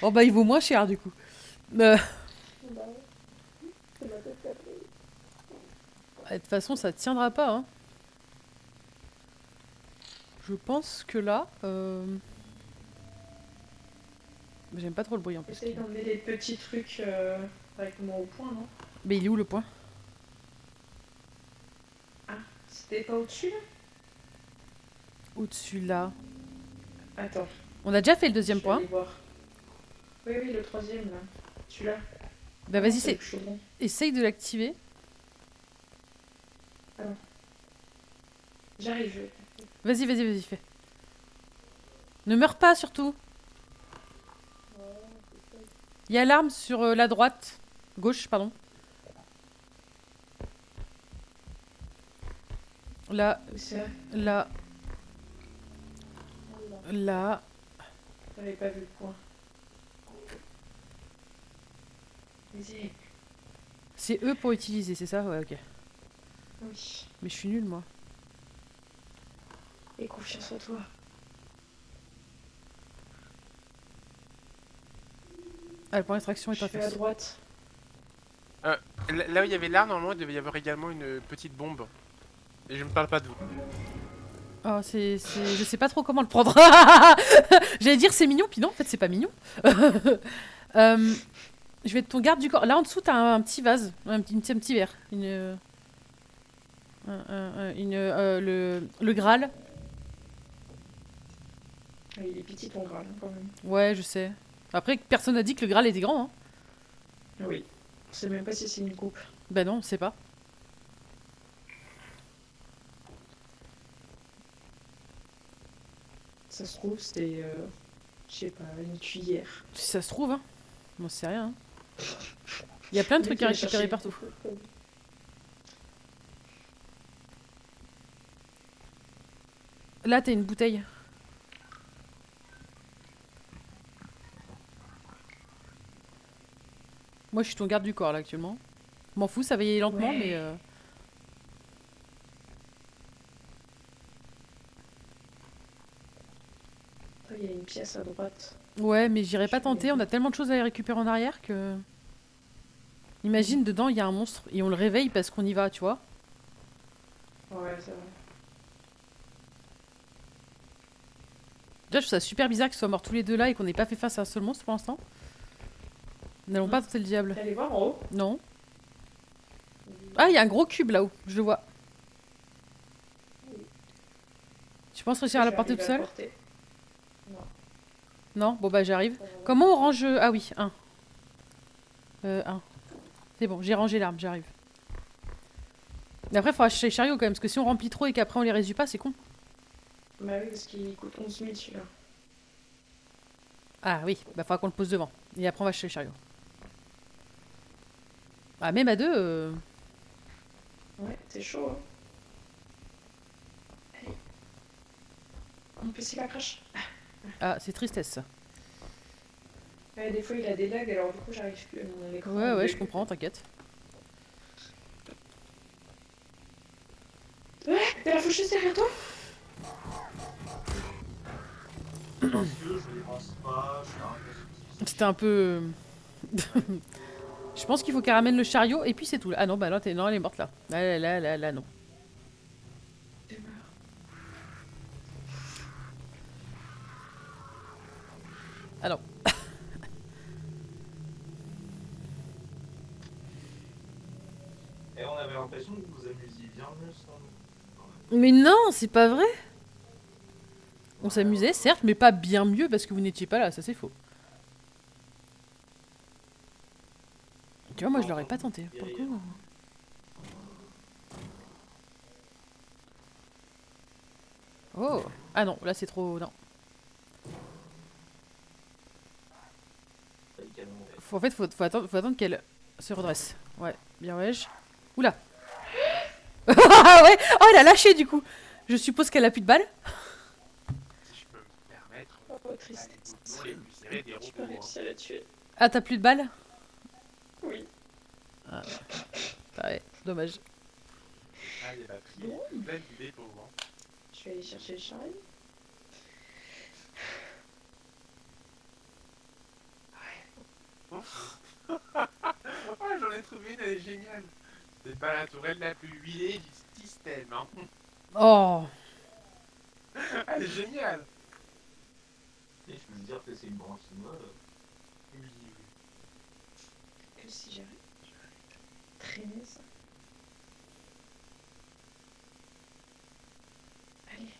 Oh bah il vaut moins cher du coup. De toute façon ça tiendra pas hein. Je pense que là... J'aime pas trop le bruit en plus. Essaye d'emmener des petits trucs avec moi au point, non? Mais il est où le point? C'était pas au-dessus là? Au-dessus là. Attends. On a déjà fait le Je deuxième vais point. aller voir. Oui, oui, le troisième là. Celui-là. Bah vas-y, c'est le chaudron. essaye de l'activer. J'arrive. Vas-y, vas-y, vas-y, fais. Ne meurs pas surtout. Il y a l'arme sur la droite. Gauche, pardon. Là, Où c'est? là, là. J'avais pas vu le point. Vas-y. C'est eux pour utiliser, c'est ça? Ouais, ok. Oui. Mais je suis nulle, moi. Et confiance en toi. Ah, le point d'extraction est Je pas suis à fait. droite. Là où il y avait l'arme, normalement, il devait y avoir également une petite bombe. Et je ne parle pas de vous. Oh, je sais pas trop comment le prendre. J'allais dire c'est mignon, puis non, en fait, c'est pas mignon. Je vais être ton garde du corps. Là, en dessous, t'as un petit vase. Un petit verre. Le Graal. Ah, il est petit ton Graal, quand même. Ouais, je sais. Après, personne n'a dit que le Graal était grand, hein. Oui. Je sais même pas si c'est une coupe. Bah non, on sait pas. Ça se trouve, c'était, je sais pas, une cuillère. Si ça se trouve, hein. Bon, c'est rien. Hein. Il y a plein de trucs à récupérer partout. Là, t'as une bouteille. Moi, je suis ton garde du corps, là, actuellement. M'en fous, ça va y aller lentement, Ouais. mais... Il y a une pièce à droite. Ouais, mais j'irai pas tenter, on a tellement de choses à récupérer en arrière que... Imagine, dedans, il y a un monstre, et on le réveille parce qu'on y va, tu vois. Ouais, c'est vrai. Déjà, je trouve ça super bizarre qu'ils soient morts tous les deux là et qu'on n'ait pas fait face à un seul monstre pour l'instant. N'allons pas tenter le diable. Allez voir en haut. Non. Ah, il y a un gros cube là-haut, je le vois. Tu penses réussir à la porter tout seul? Non? Bon bah j'arrive. Comment on range... Ah oui, un. Un. C'est bon, j'ai rangé l'arme, j'arrive. Mais après, il faudra acheter les chariots quand même, parce que si on remplit trop et qu'après on les réduit pas, c'est con. Bah oui, parce qu'il coûte 11 000 celui-là. Ah oui, bah faudra qu'on le pose devant. Et après on va acheter les chariots. Ah, même à deux... Ouais, c'est chaud, hein. Allez. Mon PC la crache. Ah, c'est tristesse ça. Ouais, des fois il a des lags, alors du coup j'arrive plus à mon écran. Ouais, ouais, je comprends, t'inquiète. Ouais, t'as la faucheuse derrière toi? Parce que je les pense pas, je suis un peu... C'était un peu... Je pense qu'il faut qu'elle ramène le chariot et puis c'est tout. Ah non, bah non, non, elle est morte là. Là, non. Ah non. Et on avait l'impression que vous vous amusiez bien mieux sans nous. Mais non, c'est pas vrai. On s'amusait, certes, mais pas bien mieux parce que vous n'étiez pas là, ça c'est faux. Tu vois, moi je l'aurais pas tenté. Pour le coup. Oh. Ah non, là c'est trop... Non. En fait, faut attendre qu'elle se redresse. Ouais, bien wesh. Oula. Ouais. Oh, elle a lâché du coup. Je suppose qu'elle a plus de balles. triste. Les boutons les plus serrés des J'ai pas robots. réussi à la tuer. Ah, t'as plus de balles? Oui. Ah ouais, dommage. Ah, les batteries, Bon. pleines d'idées pour moi. Je vais aller chercher le charlie. Oh, j'en ai trouvé une, elle est géniale. C'est pas la tourelle la plus huilée du système, hein. Oh, Elle est géniale. Et je peux me dire que c'est une branche molle. Oui, oui. Que si j'avais traîné ça. Allez.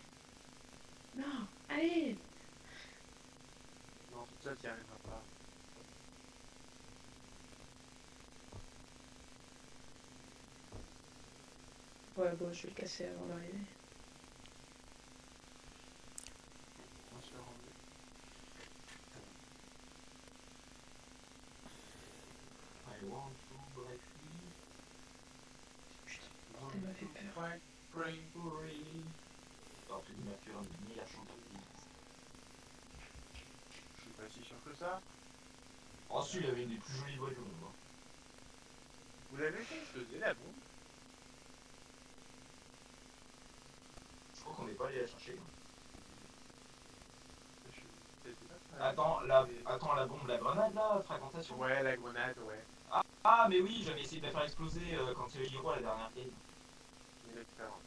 Non, allez. Non, toute seule, t'y arriveras pas. Ouais, bon, je vais le casser avant d'arriver. On se rend. I want to break free. Ça m'a fait peur. Ouais, brain. Free. Alors, Freddie Mercury, une meilleure chanteuse qui existe. Je suis pas si sûr que ça. Ensuite, il avait une des plus jolies voix du monde. Hein. Vous l'avez fait exploser la bombe? Je crois qu'on n'est pas allé la chercher. Hein. C'était pas ça. Attends, la bombe, la grenade là, fragmentation. Ouais, la grenade, ouais. Ah, mais oui, j'avais essayé de la faire exploser quand il y a eu Hiro à la dernière game. Mais l'expérience.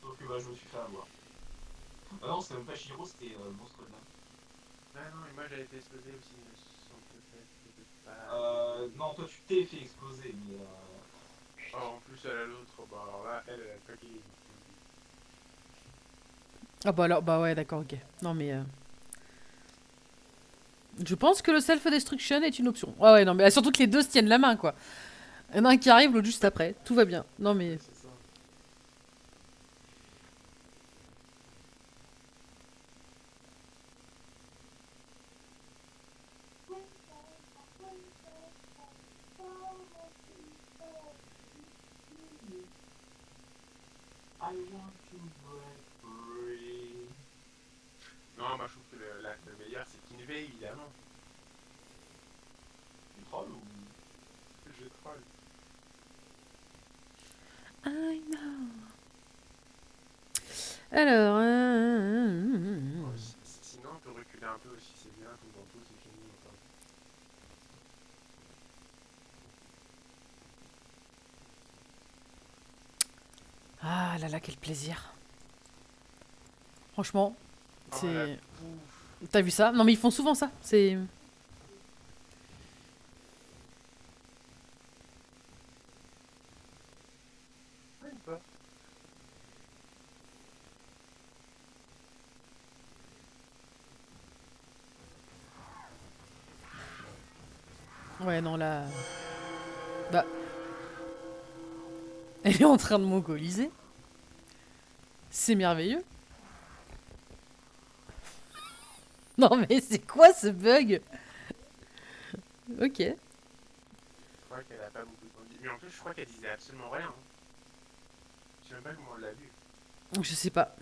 Sauf que bah, je me suis fait avoir. Ah non, c'était même pas Shiro, c'était le monstre de là. Ah non, mais moi j'avais fait exploser aussi, mais sans peut-être, c'était pas. Non, toi tu t'es fait exploser, mais Oh, en plus, elle a l'autre, bah alors là, elle a pas qui. ah bah alors, bah ouais, d'accord, ok. Non mais... Je pense que le self-destruction est une option. Ah ouais, non mais surtout que les deux se tiennent la main, quoi. Il y en a un qui arrive, l'autre juste après. Tout va bien. Non mais... C'est ça. I want to break free. Non, moi je trouve que le meilleur c'est Kinvey, évidemment. Tu trolls ou. Je troll. I know. Alors... Sinon, on peut reculer un peu aussi, c'est bien, comme dans tout, c'est fini. Enfin. Ah là là, quel plaisir. Franchement, Oh, c'est... la bouffe. T'as vu ça? Non mais ils font souvent ça. C'est... Même pas. Ouais, non là... Bah... Elle est en train de mongoliser. C'est merveilleux. Non mais c'est quoi ce bug? Ok. Je crois qu'elle a pas beaucoup de conduite. Mais en plus, je crois qu'elle disait absolument rien. Hein. Je sais même pas comment on l'a vu. Je sais pas.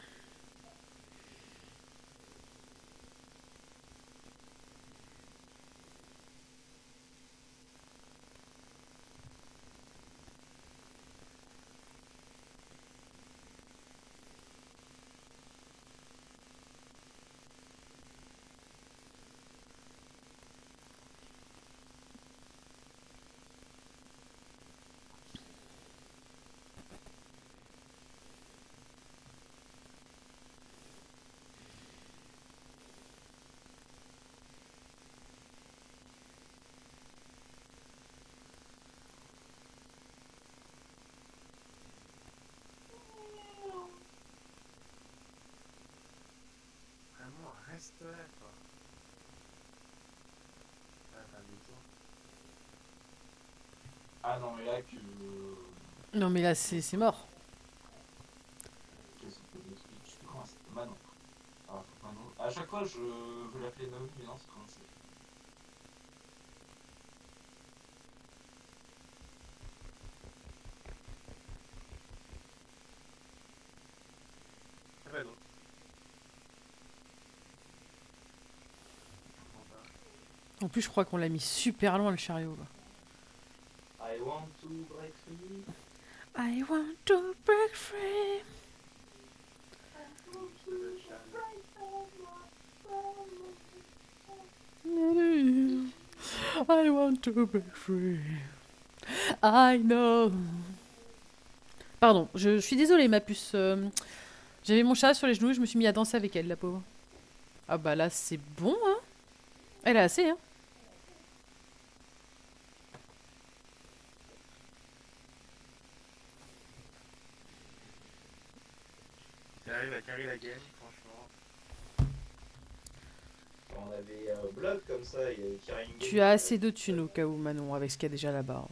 Vraiment, reste là, quoi. Ah, bah, dis-toi. Ah non, mais là que. Non mais là c'est mort. Qu'est-ce que je sais plus comment c'est. Manon. Ah, Manon. À chaque fois, je veux l'appeler Naomi, mais non, c'est comment c'est. Ah bah non. En plus, je crois qu'on l'a mis super loin le chariot. Là. I want to break free. I want to break free. I want to break free. I know. Pardon, je suis désolée, ma puce. J'avais mon chat sur les genoux et je me suis mis à danser avec elle, la pauvre. Ah bah là, c'est bon, hein. Elle a assez, hein. Il arrive à carrer la game, franchement. Quand on avait un bloc comme ça, il y avait carrying. Tu as assez de thunes au cas où, Manon, avec ce qu'il y a déjà là-bas.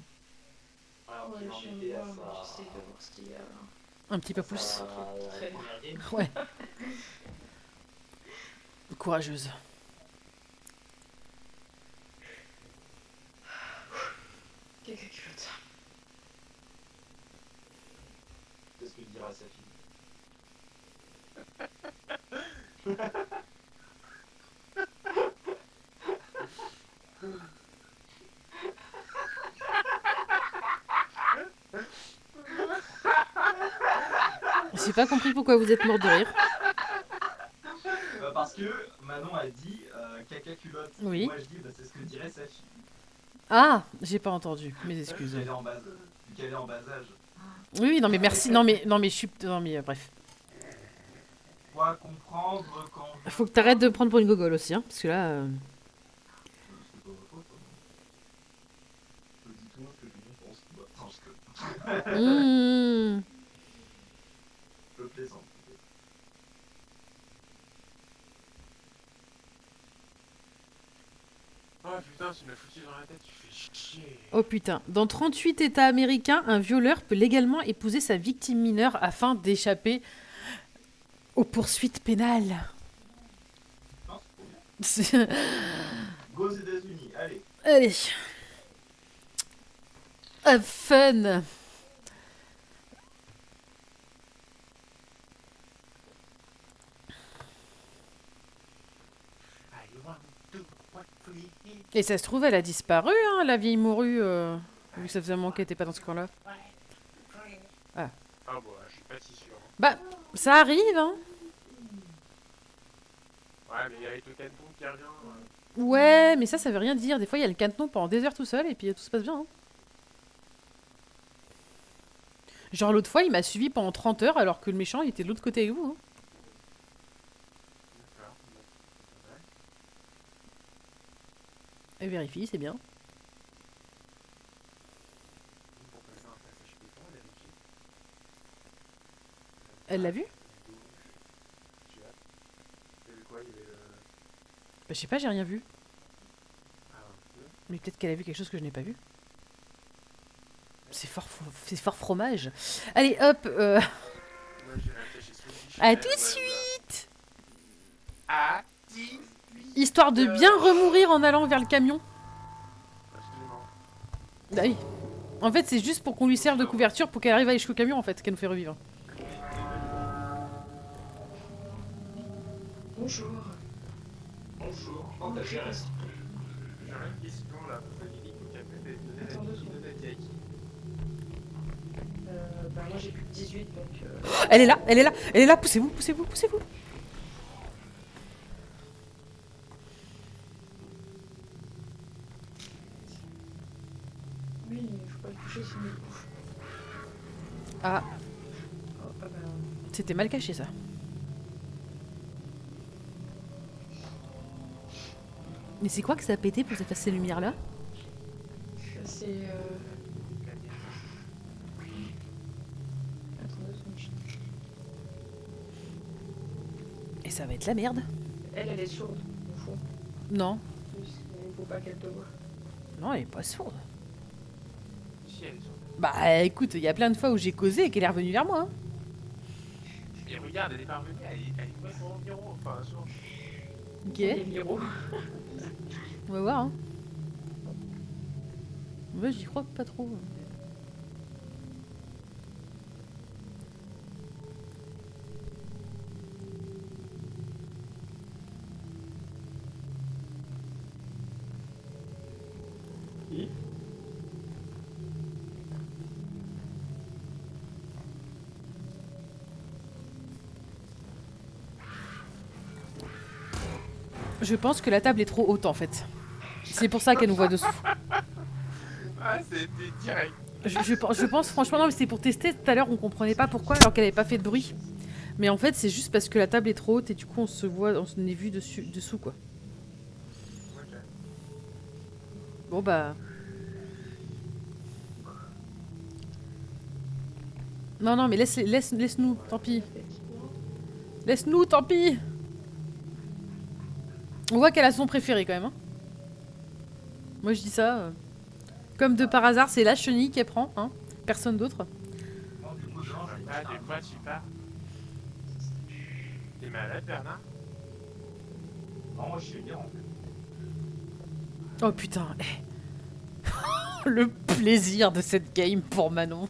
Alors Ouais, qu'il en je viens de était à voir, mais sa. j'essaie de voir s'il y a... Un petit peu à plus. sa Très bien. première game. Ouais. Courageuse. Quelqu'un qui flotte. C'est ce que dira sa fille. J'ai pas compris pourquoi vous êtes mort de rire. Parce que Manon a dit caca culotte. Oui. Moi je dis c'est ce que dirait sa fille. Ah, j'ai pas entendu. Mes excuses. Vu qu'elle est en bas âge. Oui, oui, non mais merci. Non mais je suis. Non mais bref. Quoi comprendre quand. Faut que t'arrêtes de me prendre pour une gogole aussi, hein, parce que là. C'est pas ma faute. Je dis tout ce que tout le monde pense. Bah, non, Mmh. je plaisante. Oh putain, tu m'as foutu dans la tête, tu fais chier. Oh putain. Dans 38 États américains, un violeur peut légalement épouser sa victime mineure afin d'échapper aux poursuites pénales. Non, c'est C'est- trop bien. Go aux États-Unis, allez. Allez. Have fun. I want to break free. Et ça se trouve, elle a disparu, hein, la vieille morue, vu que ça faisait un moment qu'elle était pas dans ce coin-là. Ah bon, je suis pas si sûr. Bah, ça arrive, hein. Ouais, mais il y a les tokens qui revient. Ouais, mais ça veut rien dire. Des fois, il y a le cadenon pendant des heures tout seul et puis tout se passe bien. Hein. Genre, l'autre fois, il m'a suivi pendant 30 heures alors que le méchant, il était de l'autre côté avec vous. Hein. D'accord. Ouais. Et vérifie, c'est bien. Pour passer un passage piéton, vérifier. Elle l'a vu? Tu as. Il y avait quoi? Il y avait le. Bah, je sais pas, j'ai rien vu. Ah, un peu. Mais peut-être qu'elle a vu quelque chose que je n'ai pas vu. C'est fort fromage. Allez, hop. Moi, j'ai réfléchi sur le fichier. À tout de Ouais, suite. voilà. À ti. Histoire de bien remourir en allant vers le camion. Absolument. Bah oui. En fait, c'est juste pour qu'on lui serve de couverture pour qu'elle arrive à aller jusqu'au camion, en fait, qu'elle nous fait revivre. Bonjour. Bonjour. Quand t'as géré ça. J'ai une question là. Pourquoi Lily Cocamet est donné Attends la deux vie secondes. de Nadiaki? Bah moi j'ai plus de 18 donc... Elle est là, elle est là, elle est là. Poussez-vous, poussez-vous, poussez-vous. Oui, il faut pas le toucher sinon il bouffe. Ah, Oh, ah bah... c'était mal caché, ça. Mais c'est quoi que ça a pété pour effacer ces lumières-là? C'est... Attends 2 secondes. Et ça va être la merde. Elle est sourde, au fond. Non, Il faut pas qu'elle te voie. non, elle est pas sourde. Si, elle est sur. Bah écoute, il y a plein de fois où j'ai causé et qu'elle est revenue vers moi. Hein. Et regarde, elle est pas revenue, elle est pas sur le bureau. Enfin, sur. Ok, Les miro. on va voir. Hein. Moi, j'y crois pas trop. Je pense que la table est trop haute en fait. C'est pour ça qu'elle nous voit dessous. Ah, c'était direct. Je pense franchement, non, mais c'était pour tester. Tout à l'heure, on comprenait pas pourquoi alors qu'elle avait pas fait de bruit. Mais en fait, c'est juste parce que la table est trop haute et du coup, on se voit, on se est vu dessous quoi. Ok. Bon bah. Non, non, mais laisse-nous, tant pis. Laisse-nous, tant pis. On voit qu'elle a son préféré quand même. Hein. Moi, je dis ça. Comme de par hasard, c'est la chenille qu'elle prend, hein. Personne d'autre. Ah, des fois, tu pars. T'es malade, Bernard? Non, moi je suis bien en fait. Oh putain. Le plaisir de cette game pour Manon.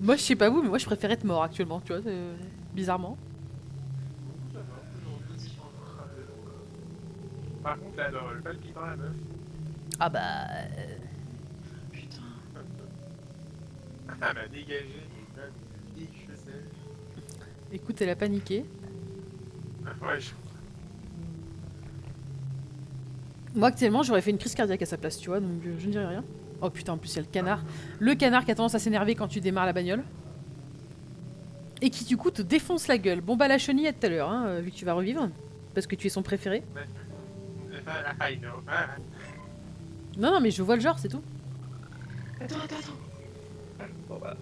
Moi, je sais pas vous, mais moi, je préfère être mort actuellement, tu vois, bizarrement. Par contre, là, le palpitant, la meuf. Ah bah. Putain. Elle m'a dégagé. Je sais. Écoute, elle a paniqué. Ouais, je... Moi, actuellement, j'aurais fait une crise cardiaque à sa place, tu vois, donc je ne dirais rien. Oh putain, en plus, il y a le canard. Le canard qui a tendance à s'énerver quand tu démarres la bagnole. Et qui, du coup, te défonce la gueule. Bon, bah, la chenille, à tout à l'heure, hein, vu que tu vas revivre. Parce que tu es son préféré. I know. Non, non, mais je vois le genre, c'est tout. Attends. Bon bah,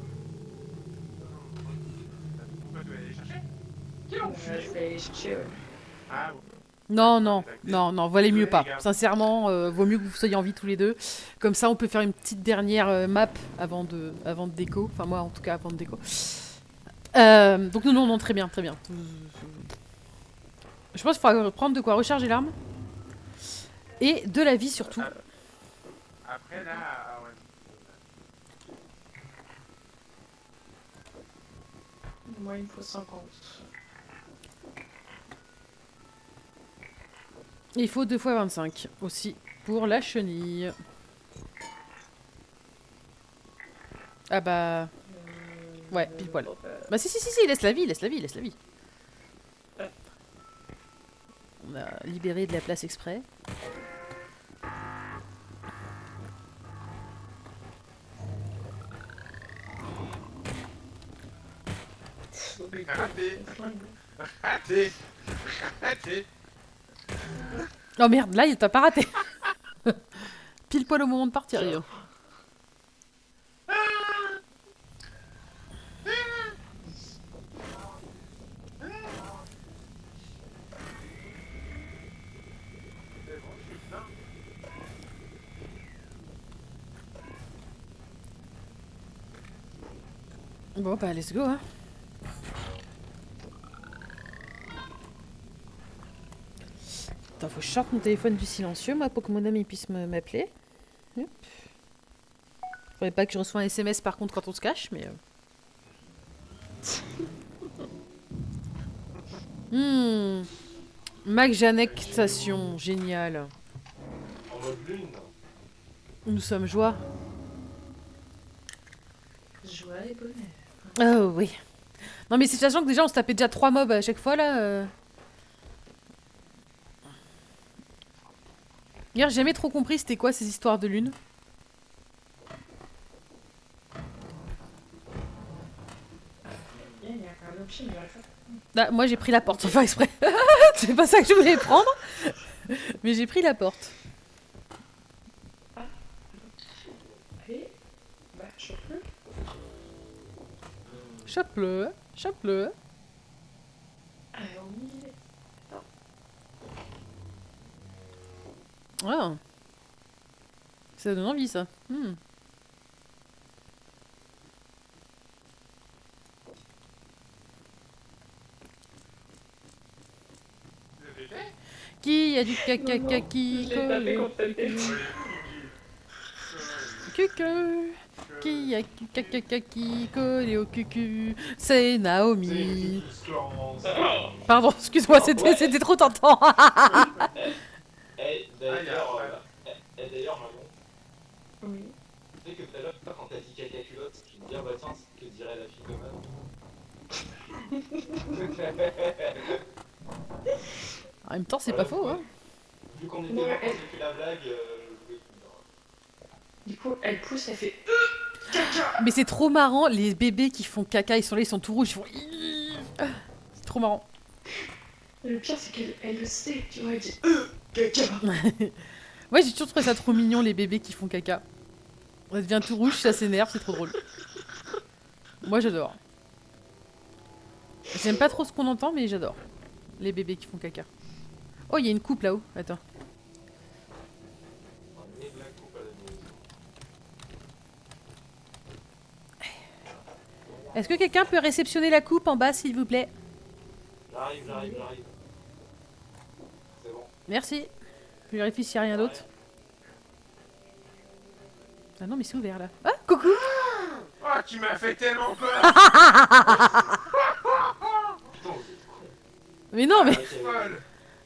Pourquoi tu vas aller chercher? je vais aller chercher, ouais. Ah, bon. Non, valait mieux pas. Sincèrement, vaut mieux que vous soyez en vie tous les deux. Comme ça, on peut faire une petite dernière map avant de déco. Enfin, moi, en tout cas, avant de déco. Donc, non, très bien. Je pense qu'il faudra prendre de quoi recharger l'arme. Et de la vie, surtout. Après, là, ouais. Moi, il me faut 50. Il faut 2 x 25 aussi pour la chenille. Ah bah... Ouais, pile poil. Bon, Bah si, laisse la vie. On a libéré de la place exprès. Raté. Oh merde, là, il t'a pas raté. Pile poil au moment de partir, Rio. Bon bah let's go hein. Attends, faut que je sorte mon téléphone du silencieux moi pour que mon ami puisse m'appeler. Hop. Faudrait pas que je reçois un SMS par contre quand on se cache mais... Mac Janek Station, génial. En mode lune. Nous sommes joie. Joie et bonheur. Oh oui. Non mais c'est sachant que déjà on se tapait déjà 3 mobs à chaque fois là. Hier j'ai jamais trop compris c'était quoi ces histoires de lune. Il y a un autre film, là. Là, moi j'ai pris la porte, enfin exprès. C'est pas ça que je voulais prendre. Mais j'ai pris la porte. Et bah, chope-le. Chope-le. Ah oui. Ah. Ça donne envie ça. Qui a du caca qui Je l'ai tapé contre le tête. Cucu. Qui a du caca qui collé au cucu. C'est Naomi. Pardon, excuse-moi, c'était trop tentant. D'ailleurs, Manon, Oui. tu sais que tout à l'heure, quand t'as dit caca culotte, je me dis, ah bah tiens, c'est ce que dirait la fille de Manon. En même temps, c'est pas faux, hein. Vu qu'on était Ouais, mort quand j'ai fait la blague, oui. Du coup, elle pousse, elle fait caca. Mais c'est trop marrant, les bébés qui font caca, ils sont là, ils sont tout rouges, ils font... C'est trop marrant. Et le pire, c'est qu'elle le sait, tu vois, elle dit caca. Moi, j'ai toujours trouvé ça trop mignon, les bébés qui font caca. Ça devient tout rouge, ça s'énerve, c'est trop drôle. Moi, j'adore. J'aime pas trop ce qu'on entend, mais j'adore. Les bébés qui font caca. Oh, il y a une coupe là-haut. Attends. On met de la coupe à la maison. Est-ce que quelqu'un peut réceptionner la coupe en bas, s'il vous plaît? J'arrive. C'est bon. Merci. Je vérifie s'il n'y a rien d'autre. Ah non, mais c'est ouvert là. Ah, coucou. Oh, tu m'as fait tellement peur. Putain, Mais non, mais... Folle.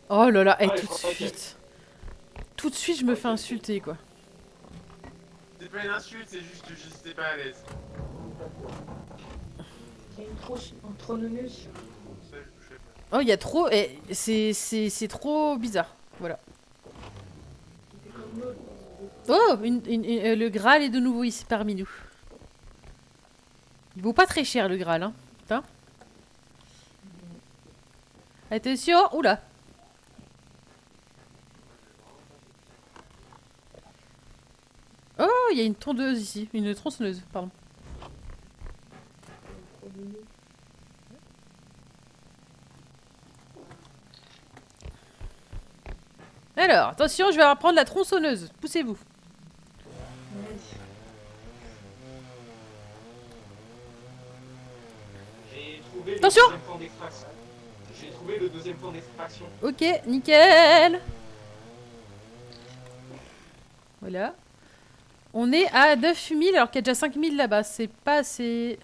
Oh là là, et Ouais, tout de je crois que- suite. Tout de suite, je me fais insulter, quoi. C'est pas une insulte, c'est juste que j'étais pas à l'aise. Il y a une tronçonneuse. Ça, je touchais pas. Oh, il y a trop... C'est trop bizarre. Voilà. C'est comme l'autre. Oh, le Graal est de nouveau ici parmi nous. Il vaut pas très cher, le Graal, hein. Putain. Attention. Oula. Oh, il y a une tondeuse ici. Une tronçonneuse, pardon. Alors, attention, je vais reprendre la tronçonneuse. Poussez-vous. J'ai trouvé Attention. le deuxième point d'extraction. J'ai trouvé le deuxième point d'extraction. Ok, nickel. Voilà. On est à 9000 alors qu'il y a déjà 5000 là-bas. C'est pas assez...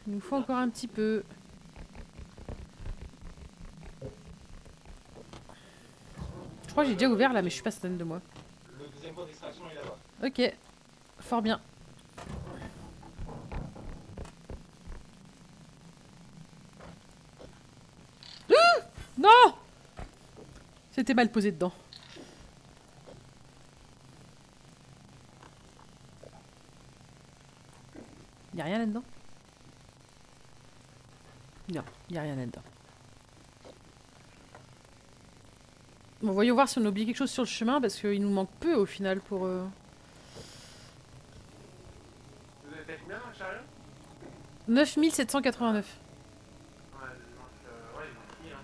Il nous faut encore un petit peu. Je crois que j'ai déjà ouvert là, mais je suis pas certaine de moi. Le deuxième point d'extraction est là-bas. Ok. Fort bien. Non! C'était mal posé dedans. Y'a rien là-dedans? Non, y'a rien là-dedans. Bon, voyons voir si on a oublié quelque chose sur le chemin, parce qu'il nous manque peu au final pour... Vous êtes à combien dans le chariot? 9789. Ouais, il manque 1000, hein.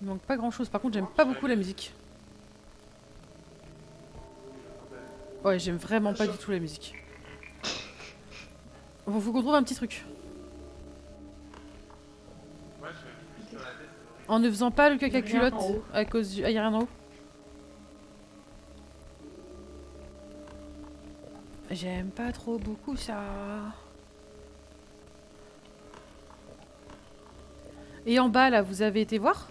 Il manque pas grand-chose. Par contre, j'aime pas beaucoup la musique. Ouais, j'aime vraiment pas du tout la musique. Bon, faut qu'on trouve un petit truc. Moi, je fais plus sur la tête. En ne faisant pas le caca Y a rien culotte en haut. à cause du... Ah, y'a rien en haut. J'aime pas trop beaucoup ça. Et en bas, là, vous avez été voir?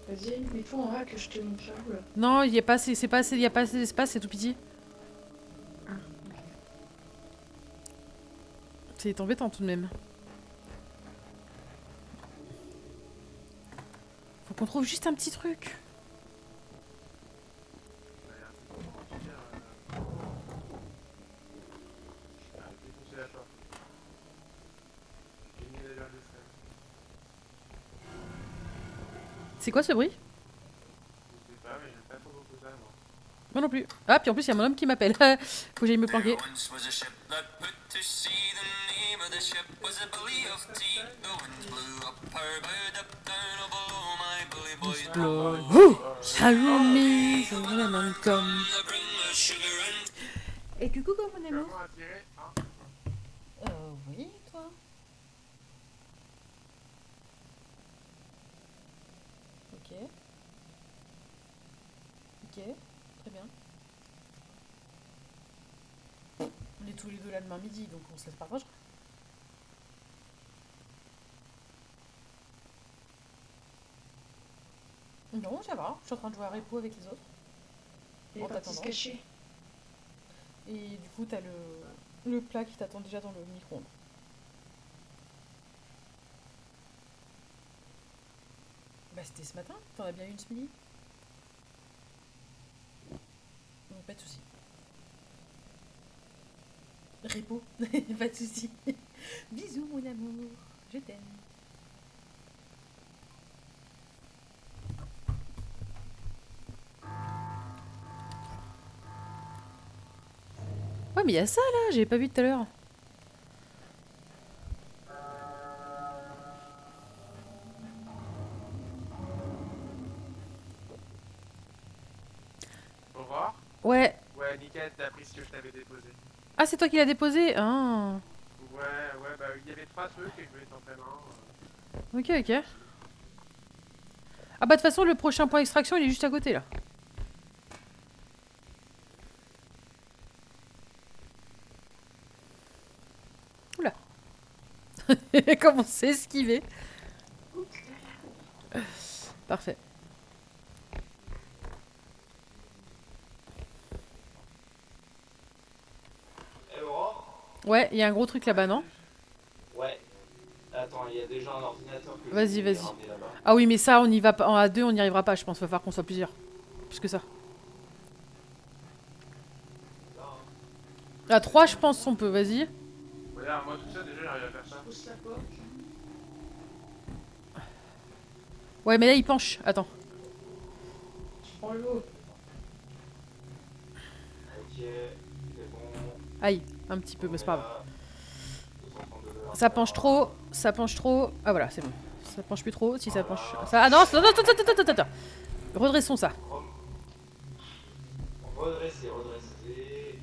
Vas-y, mets-toi en bas que je te montre là. Oula. Non, il y a pas assez, c'est pas assez, il y a pas assez d'espace, c'est tout petit. Ah, C'est embêtant tout de même. Faut qu'on trouve juste un petit truc. Défoncer la porte. J'ai mis la verre de sel. C'est quoi ce bruit? Je sais pas, mais j'aime pas trop beaucoup ça, moi. Moi non plus. Ah, puis en plus, il y a mon homme qui m'appelle. Faut que j'aille me planquer. Once was a ship that put to sea. The name of the ship was a Billy of Tea. The winds blew up her bow, up down, oh, below my bully boys. Comme... They bring the sugar and Et coucou, comment on est Comment attirer, hein? Oui, toi. Ok. Ok, très bien. On est tous les deux là demain midi, donc on se laisse partager. Non, ça va. Je suis en train de jouer à Repo avec les autres. il est En parti se t'attendant. cacher. Et du coup, t'as le plat qui t'attend déjà dans le micro-ondes. Bah, c'était ce matin. T'en as bien une ce midi? Non, pas de soucis. Répo, pas de soucis. Bisous, mon amour. Je t'aime. Ouais, mais il y a ça là, j'avais pas vu tout à l'heure. Au revoir. Ouais. Ouais, nickel, t'as pris ce que je t'avais déposé. Ah, c'est toi qui l'as déposé? Ah. Ouais, bah il y avait 3 trucs et je voulais t'en faire un. Ok, ok. Ah bah de toute façon, le prochain point extraction, il est juste à côté là. Oula. Comment c'est esquivé. Parfait. Eh, Aurore? Ouais, il y a un gros truc là-bas, non? Ouais. Attends, il y a déjà un ordinateur que Vas-y, je vais vas-y. ramener là-bas. Ah oui, mais ça, on y va pas. En A2, on n'y arrivera pas, je pense. Va falloir qu'on soit plusieurs. Plus que ça. Là, hein. À 3, je pense, on peut. Vas-y. Regarde, moi tout ça déjà j'arrive à faire ça. Pousse la porte. Ouais, mais là, il penche. Attends. Je prends l'eau. Ok, c'est bon. Aïe, un petit peu, mais c'est pas grave. Là, 232 Ça penche trop. Ça penche trop. Ah voilà, c'est bon. Ça penche plus trop. Si ça penche. Ça... Ah non, non, non, attends. Redressons ça. Redresser.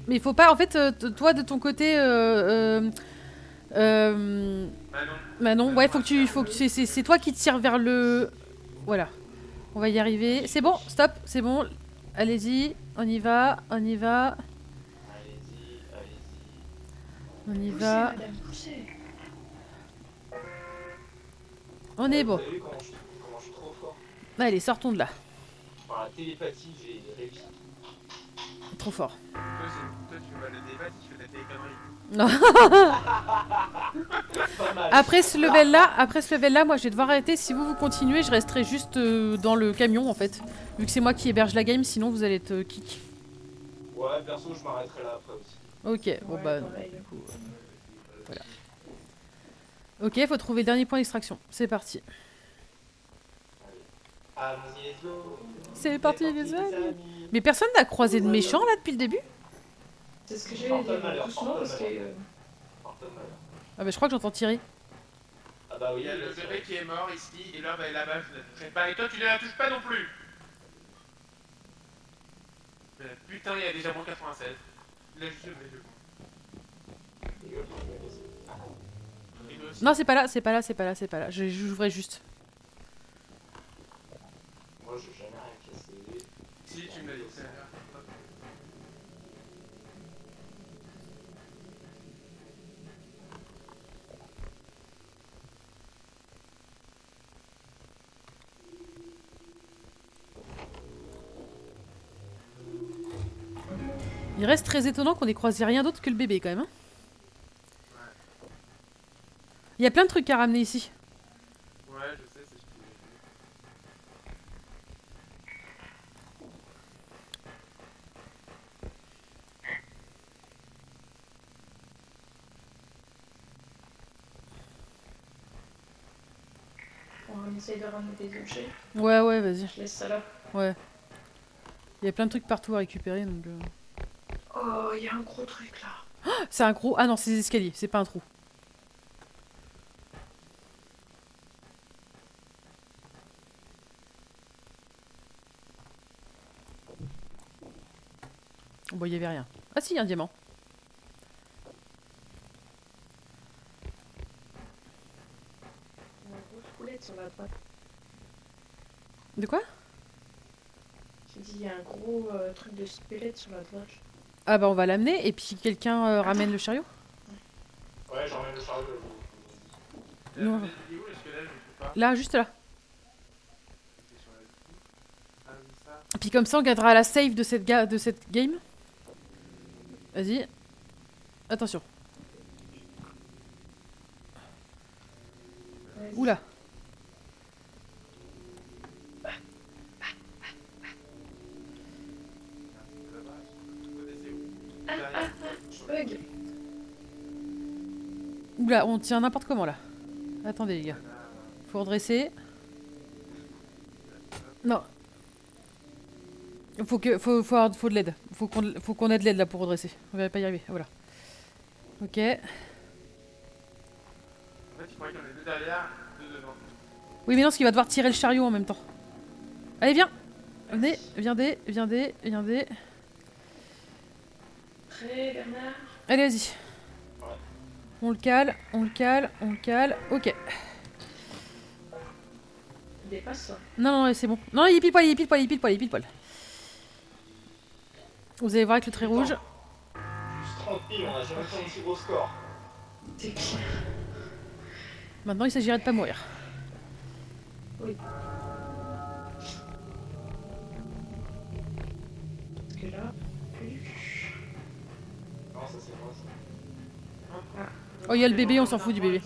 Mais il faut pas, en fait, toi de ton côté. Manon, ouais, faut que c'est toi qui tires vers le. Voilà. On va y arriver. C'est bon, stop, c'est bon. Allez-y, on y va. Allez-y. On y Poussez, va. madame, poussez. On est bon. Vous avez vu comment je suis trop fort? Allez, sortons de là. Par la télépathie, j'ai réussi. Trop fort. Toi tu fais pas de la débat, tu fais de la téléconnerie. Non. Pas mal. Après ce level là, moi je vais devoir arrêter. Si vous continuez, je resterai juste dans le camion en fait. Vu que c'est moi qui héberge la game, sinon vous allez être kick. Ouais, perso, je m'arrêterai là après aussi. Ok, bon Ouais, bah. pareil. Du coup, voilà. Ok, faut trouver le dernier point d'extraction. C'est parti. Allons-y, let's go. C'est parti, les amis. Mais personne n'a croisé de méchant là depuis le début? C'est ce que j'allais dire, Malheur, doucement parce que. Porte malheur. Ah bah je crois que j'entends tirer. Ah bah oui, Il y a le bien sûr. bébé qui est mort ici et l'homme est là-bas, je ne la toucherai pas. Et toi tu ne la touches pas non plus. Putain, il y a déjà moins 96. Laisse je mets le coup. Non, c'est pas là, c'est pas là, c'est pas là, c'est pas là. J'ouvrais juste. Moi, j'ai jamais rien cassé. Si, tu me l'as dit. Il reste très étonnant qu'on ait croisé rien d'autre que le bébé quand même. Hein. Il y a plein de trucs à ramener ici. Ouais, je sais, c'est ce que j'ai vu. On essaye de ramener des objets. Ouais, ouais, vas-y. Je laisse ça là. Ouais. Il y a plein de trucs partout à récupérer donc. Oh, il y a un gros truc là. C'est un gros. Ah non, c'est des escaliers, c'est pas un trou. Bon, il y avait rien. Ah si, il y a un diamant. Il y a une grosse poulette sur la droite. De quoi? J'ai dit, il y a un gros truc de squelette sur la droite. Ah bah on va l'amener et puis quelqu'un ramène le chariot. Ouais, j'emmène le chariot. Non. Il est où est-ce que là je ne peux pas? Là, juste là. C'est sur la vie. Ah oui, ça. Et puis comme ça, on gardera la save de cette game. Vas-y. Attention. Vas-y. Oula. Bug. Oula, on tient n'importe comment là. Attendez les gars. Faut redresser. Non. Faut de l'aide. Faut qu'on ait de l'aide là pour redresser. On va pas y arriver. Voilà. Ok. En fait, il faudrait qu'il y en ait deux derrière, deux devant. Oui, mais non, parce qu'il va devoir tirer le chariot en même temps. Allez, viens. Venez, viendez. Prêt, Bernard? Allez, vas-y. On le cale. Ok. Il dépasse ça. Non, c'est bon. Non, il est pile poil. Vous allez voir avec le trait rouge. Juste tranquille, on a jamais fait un si gros score. C'est clair. Maintenant, il s'agirait de pas mourir. Oui. Parce que là, plus. Non, ça c'est moi ça. Oh, il y a le bébé, on s'en fout du bébé.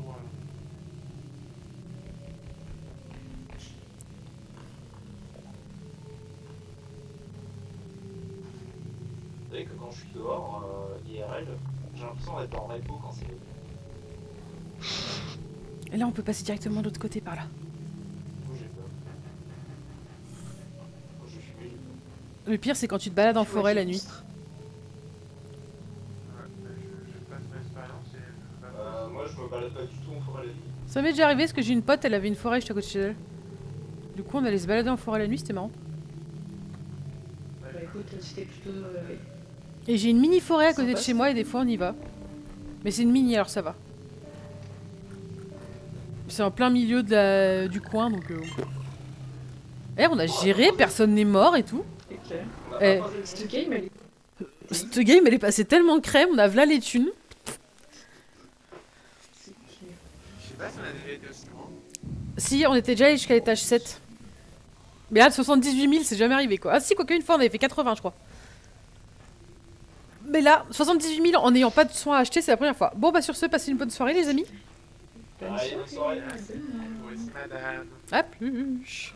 Voilà. Vous savez que quand je suis dehors, IRL, j'ai l'impression d'être en repo quand c'est. Et là, on peut passer directement de l'autre côté par là. Moi j'ai peur. Moi je suis j'ai peur. Le pire, c'est quand tu te balades en forêt la nuit. Ouais, je passe mon expérience et je vais pas- Moi je me balade pas du tout en forêt la nuit. Ça m'est déjà arrivé parce que j'ai une pote, elle avait une forêt juste à côté de chez elle. Du coup, on allait se balader en forêt la nuit, c'était marrant. Bah écoute, c'était plutôt. Et j'ai une mini forêt à côté de Sympa, chez moi et des fois on y va. Mais c'est une mini alors ça va. C'est en plein milieu du coin donc. Eh, on a géré, personne n'est mort et tout. C'est clair. On a Eh. pas posé de Ce game, elle est. Cette game elle est passée tellement crème, on a v'là les thunes. C'est clair. Je sais pas si on a déjà été aussi loin. Si, on était déjà allé jusqu'à l'étage 7. Mais là, de 78 000, c'est jamais arrivé quoi. Ah si, quoique une fois on avait fait 80 je crois. Mais là, 78 000 en n'ayant pas de soins à acheter, c'est la première fois. Bon bah sur ce, passez une bonne soirée les amis. Bonne Allez, bonne soirée. soirée. Vous aussi, madame. À plus.